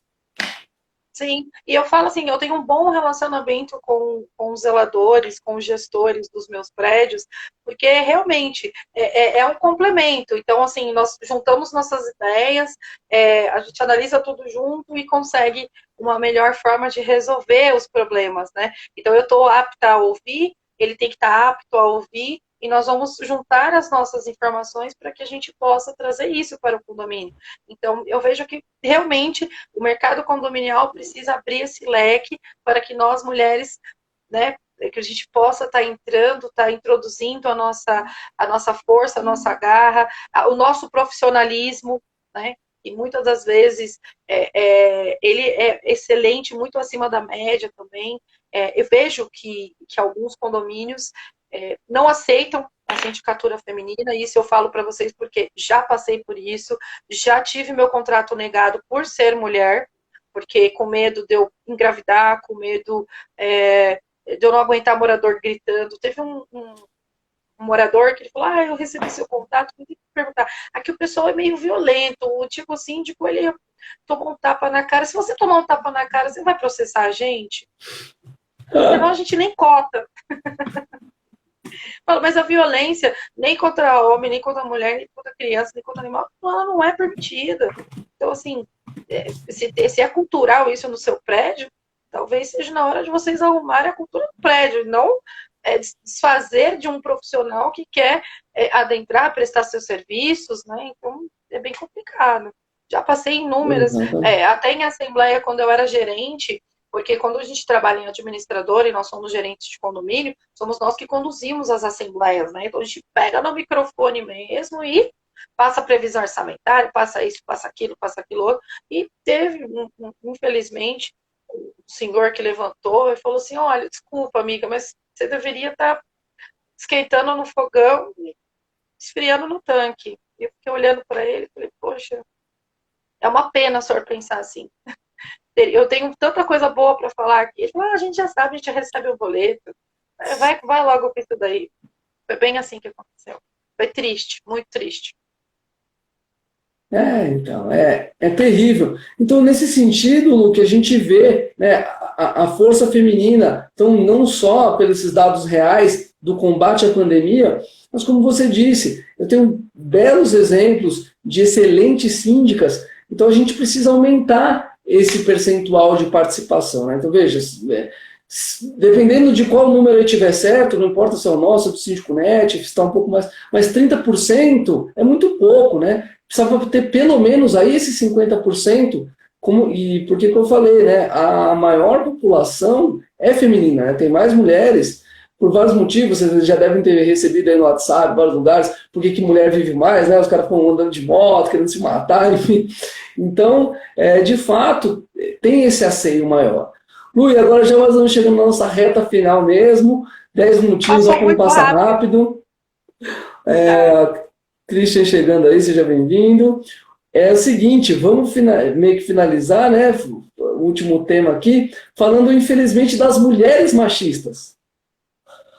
Sim, e eu falo assim, eu tenho um bom relacionamento com os zeladores, com os gestores dos meus prédios, porque realmente é um complemento. Então, assim, nós juntamos nossas ideias, a gente analisa tudo junto e consegue uma melhor forma de resolver os problemas, né? Então, eu estou apta a ouvir, ele tem que estar apto a ouvir, e nós vamos juntar as nossas informações para que a gente possa trazer isso para o condomínio. Então, eu vejo que realmente o mercado condominial precisa abrir esse leque para que nós, mulheres, né, que a gente possa estar entrando, estar introduzindo a nossa força, a nossa garra, o nosso profissionalismo, né? E muitas das vezes ele é excelente, muito acima da média também. Eu vejo que alguns condomínios não aceitam a sindicatura feminina, e isso eu falo para vocês porque já passei por isso, já tive meu contrato negado por ser mulher, porque com medo de eu engravidar, com medo de eu não aguentar morador gritando. Teve um morador que ele falou, eu recebi seu contato, tem que perguntar. Aqui o pessoal é meio violento, o tipo síndico, ele tomou um tapa na cara. Se você tomar um tapa na cara, você vai processar a gente? Senão a gente nem cota. Mas a violência, nem contra homem, nem contra mulher, nem contra criança, nem contra animal, ela não é permitida. Então, assim, se é cultural isso no seu prédio, talvez seja na hora de vocês arrumarem a cultura do prédio, não desfazer de um profissional que quer adentrar, prestar seus serviços, né? Então, é bem complicado. Já passei inúmeras, Exatamente. até em assembleia, quando eu era gerente, porque quando a gente trabalha em administrador e nós somos gerentes de condomínio, somos nós que conduzimos as assembleias, né? Então a gente pega no microfone mesmo e passa previsão orçamentária, passa isso, passa aquilo outro. E teve, infelizmente, um senhor que levantou e falou assim: olha, desculpa, amiga, mas você deveria estar esquentando no fogão e esfriando no tanque. Eu fiquei olhando para ele e falei: poxa, é uma pena o senhor pensar assim. Eu tenho tanta coisa boa para falar aqui. Ele falou: a gente já sabe, a gente já recebe o boleto. Vai logo com isso daí. Foi bem assim que aconteceu. Foi triste, muito triste. Então, é terrível. Então, nesse sentido, Lu, que a gente vê, né, a força feminina, então, não só pelos esses dados reais do combate à pandemia, mas como você disse, eu tenho belos exemplos de excelentes síndicas, então a gente precisa aumentar esse percentual de participação, né? Então, veja, dependendo de qual número tiver certo, não importa se é o nosso, do Síndico Net, se está um pouco mais, mas 30% é muito pouco, né? Precisava ter pelo menos aí esses 50%, e por que eu falei, né? A maior população é feminina, né? Tem mais mulheres, por vários motivos, vocês já devem ter recebido aí no WhatsApp, em vários lugares, por que mulher vive mais, né? Os caras ficam andando de moto, querendo se matar, enfim. Então, de fato, tem esse asseio maior. Lu, e agora já vamos chegando na nossa reta final mesmo, 10 minutinhos, olha Passou como muito passa rápido. rápido. Christian chegando aí, seja bem-vindo. É o seguinte, vamos meio que finalizar, né? O último tema aqui, falando, infelizmente, das mulheres machistas.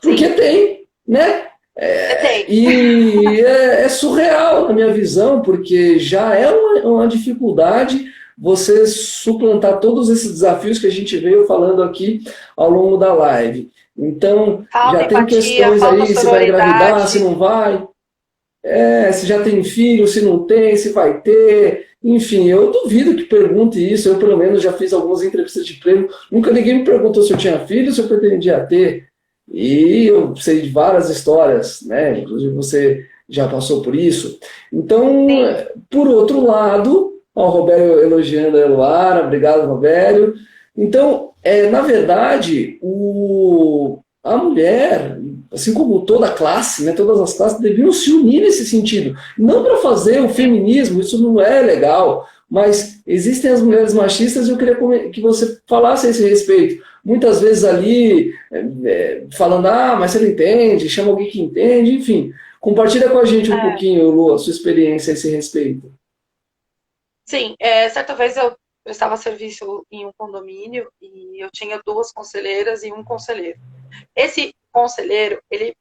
Porque Sim, tem, né? tem. E é surreal na minha visão, porque já é uma dificuldade você suplantar todos esses desafios que a gente veio falando aqui ao longo da live. Então, Falta já tem empatia, questões falta aí, se vai engravidar, se sororidade. não vai, se já tem filho, se não tem, se vai ter. Enfim, eu duvido que pergunte isso. Eu, pelo menos, já fiz algumas entrevistas de emprego. Nunca ninguém me perguntou se eu tinha filho, se eu pretendia ter. E eu sei de várias histórias, né? Inclusive você já passou por isso. Então, Sim. por outro lado, ó, o Robério elogiando a Eloara, obrigado, Robério. Então, na verdade, a mulher, assim como toda a classe, né, todas as classes deveriam se unir nesse sentido. Não para fazer o feminismo, isso não é legal, mas existem as mulheres machistas e eu queria que você falasse a esse respeito. Muitas vezes ali, falando, mas você não entende, chama alguém que entende, enfim. Compartilha com a gente um É. pouquinho, Lu, a sua experiência a esse respeito. Sim, certa vez eu prestava serviço em um condomínio e eu tinha 2 conselheiras e um conselheiro. Esse conselheiro, ele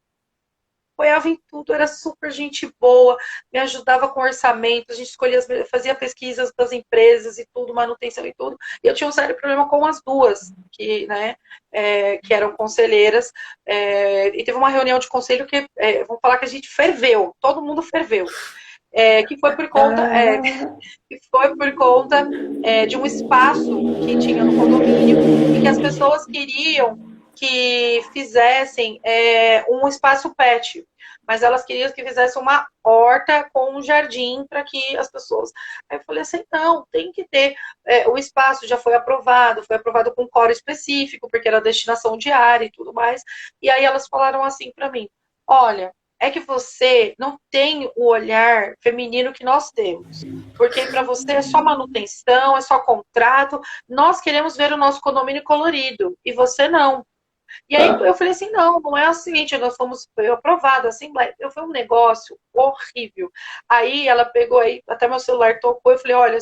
apoiava em tudo, era super gente boa, me ajudava com orçamento, a gente escolhia, fazia pesquisas das empresas e tudo, manutenção e tudo. E eu tinha um sério problema com as duas, que eram conselheiras, e teve uma reunião de conselho que, vamos falar que a gente ferveu, todo mundo ferveu. Que foi por conta, de um espaço que tinha no condomínio e que as pessoas queriam que fizessem um espaço pet, mas elas queriam que fizesse uma horta com um jardim para que as pessoas. Aí eu falei assim, não, tem que ter. O espaço já foi aprovado com coro específico, porque era destinação de área e tudo mais. E aí elas falaram assim para mim: olha, é que você não tem o olhar feminino que nós temos. Porque para você é só manutenção, é só contrato. Nós queremos ver o nosso condomínio colorido e você não. E aí eu falei assim, não, não é o seguinte, foi aprovado, a Assembleia, foi um negócio horrível. Aí ela pegou aí, até meu celular tocou, eu falei, olha,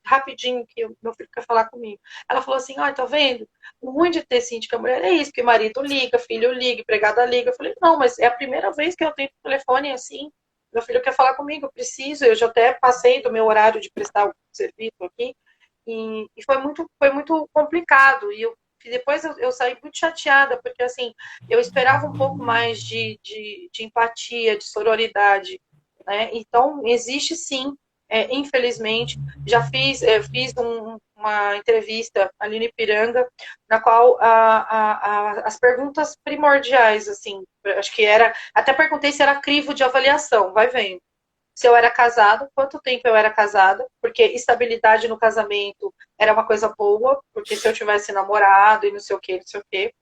rapidinho que meu filho quer falar comigo. Ela falou assim, olha, tá vendo? O ruim de ter síndica mulher é isso, que marido liga, filho liga, empregada liga. Eu falei, não, mas é a primeira vez que eu tenho telefone assim, meu filho quer falar comigo, eu preciso, eu já até passei do meu horário de prestar o serviço aqui, e foi muito complicado, depois eu saí muito chateada, porque assim, eu esperava um pouco mais de empatia, de sororidade, né? Então, existe sim. infelizmente. Já fiz uma entrevista ali no Ipiranga, na qual as perguntas primordiais, assim, acho que era, até perguntei se era crivo de avaliação, vai vendo. Se eu era casada, quanto tempo eu era casada, porque estabilidade no casamento era uma coisa boa, porque se eu tivesse namorado e não sei o que, não sei o que.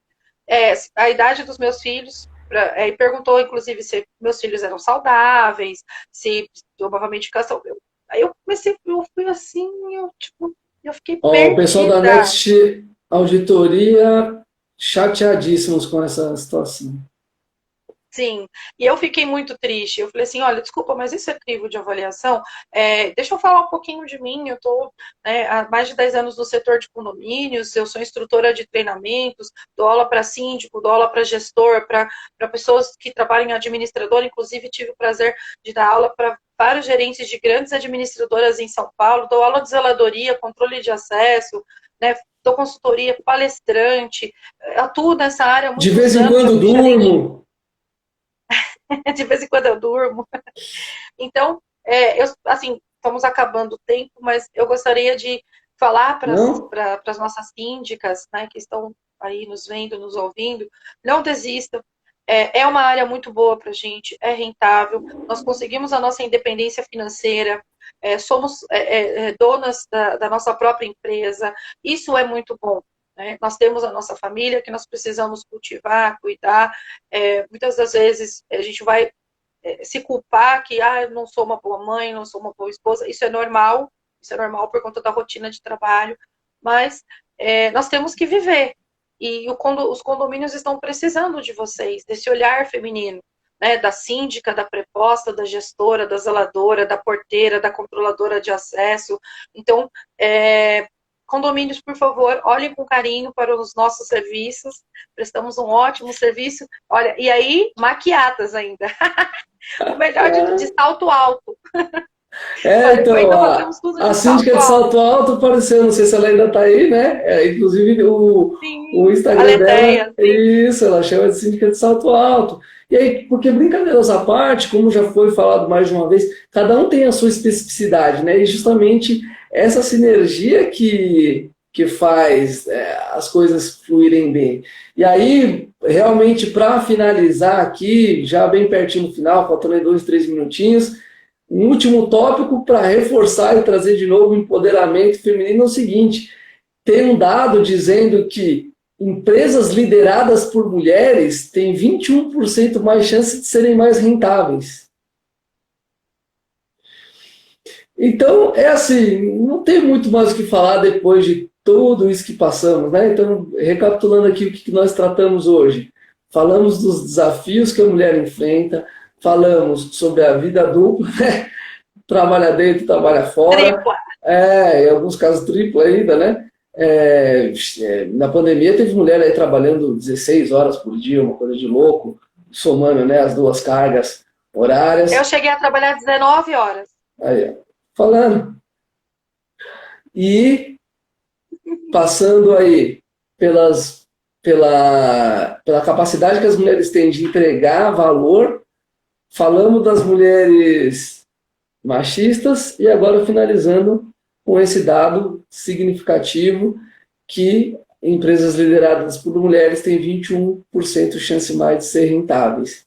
A idade dos meus filhos, e perguntou, inclusive, se meus filhos eram saudáveis, se tomava medicação. Aí eu comecei, eu fui assim, eu fiquei Ó, o pessoal da perdida. Next Auditoria chateadíssimos com essa situação. Sim, e eu fiquei muito triste. Eu falei assim: olha, desculpa, mas isso é crivo de avaliação? Deixa eu falar um pouquinho de mim. Eu estou há mais de 10 anos no setor de condomínios, eu sou instrutora de treinamentos, dou aula para síndico, dou aula para gestor, para pessoas que trabalham em administrador. Inclusive, tive o prazer de dar aula para vários gerentes de grandes administradoras em São Paulo, dou aula de zeladoria, controle de acesso, né? Dou consultoria, palestrante, atuo nessa área há De muitos vez em anos, já quando fui gerente. durmo. De vez em quando eu durmo. Então, assim, estamos acabando o tempo, mas eu gostaria de falar para Não? as nossas síndicas, né, que estão aí nos vendo, nos ouvindo, não desistam. É uma área muito boa para a gente, é rentável, nós conseguimos a nossa independência financeira, somos donas da nossa própria empresa, isso é muito bom. Né? Nós temos a nossa família que nós precisamos cultivar, cuidar. Muitas das vezes a gente vai se culpar que eu não sou uma boa mãe, não sou uma boa esposa, isso é normal por conta da rotina de trabalho, mas nós temos que viver. E os condomínios estão precisando de vocês, desse olhar feminino, né, da síndica, da preposta, da gestora, da zeladora, da porteira, da controladora de acesso. Então, condomínios, por favor, olhem com carinho para os nossos serviços, prestamos um ótimo serviço. Olha, e aí, maquiadas ainda. O melhor de salto alto. Olha, Então, ainda fazemos tudo a de síndica salto de alto. salto alto apareceu, não sei se ela ainda está aí, né? Inclusive o Sim, a Instagram dela, Ledeia, sim. isso, ela chama de síndica de salto alto. E aí, porque brincadeiras à parte, como já foi falado mais de uma vez, cada um tem a sua especificidade, né? E justamente essa sinergia que faz as coisas fluírem bem. E aí, realmente, para finalizar aqui, já bem pertinho do final, faltando aí 2, 3 minutinhos, um último tópico para reforçar e trazer de novo o empoderamento feminino é o seguinte: tem um dado dizendo que empresas lideradas por mulheres têm 21% mais chance de serem mais rentáveis. Então, é assim, não tem muito mais o que falar depois de tudo isso que passamos, né? Então, recapitulando aqui o que nós tratamos hoje. Falamos dos desafios que a mulher enfrenta, falamos sobre a vida dupla, né? Trabalha dentro, trabalha fora, Tripla. em alguns casos triplo ainda, né? Na pandemia teve mulher aí trabalhando 16 horas por dia, uma coisa de louco, somando, né, as duas cargas Eu horárias. cheguei a trabalhar 19 horas. Aí, ó, falando. E passando aí pela capacidade que as mulheres têm de entregar valor, falamos das mulheres machistas e agora finalizando com esse dado significativo que empresas lideradas por mulheres têm 21% chance mais de ser rentáveis.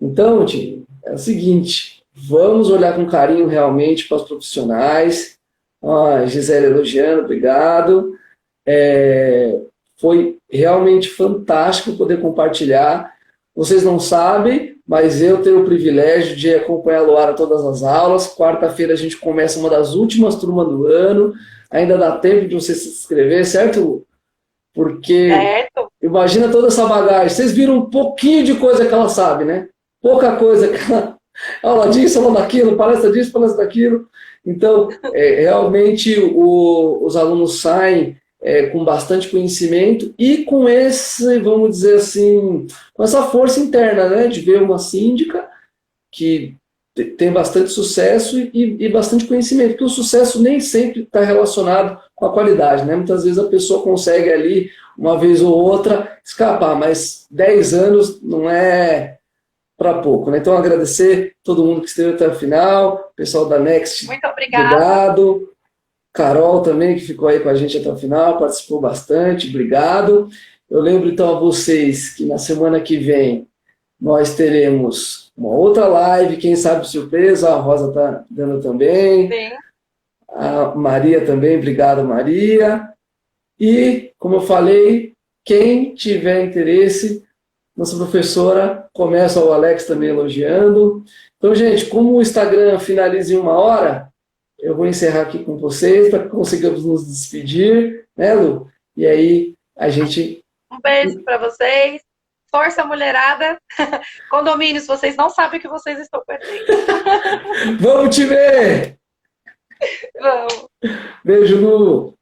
Então, time, é o seguinte, vamos olhar com carinho realmente para os profissionais. Gisele elogiando, obrigado. Foi realmente fantástico poder compartilhar. Vocês não sabem, mas eu tenho o privilégio de acompanhar a Luara todas as aulas. Quarta-feira a gente começa uma das últimas turmas do ano. Ainda dá tempo de você se inscrever, certo? Porque imagina toda essa bagagem. Vocês viram um pouquinho de coisa que ela sabe, né? Pouca coisa que ela... Aula disso, aula daquilo, palestra disso, palestra daquilo. Então, realmente os alunos saem com bastante conhecimento e com esse, vamos dizer assim, com essa força interna, né, de ver uma síndica que tem bastante sucesso e bastante conhecimento, porque o sucesso nem sempre está relacionado com a qualidade, né? Muitas vezes a pessoa consegue ali, uma vez ou outra, escapar, mas 10 anos não é para pouco, né? Então, agradecer todo mundo que esteve até o final, pessoal da Next, Muito obrigada. obrigado. Carol também, que ficou aí com a gente até o final, participou bastante, obrigado. Eu lembro então a vocês que na semana que vem nós teremos uma outra live, quem sabe surpresa, a Rosa está dando também. Sim. A Maria também, obrigado, Maria. E, como eu falei, quem tiver interesse, nossa professora, começa o Alex também elogiando. Então, gente, como o Instagram finaliza em 1 hora, eu vou encerrar aqui com vocês para que consigamos nos despedir, né, Lu? E aí, a gente... Um beijo para vocês. Força, mulherada. Condomínios, vocês não sabem o que vocês estão perdendo. Vamos te ver! Vamos. Beijo, Lu!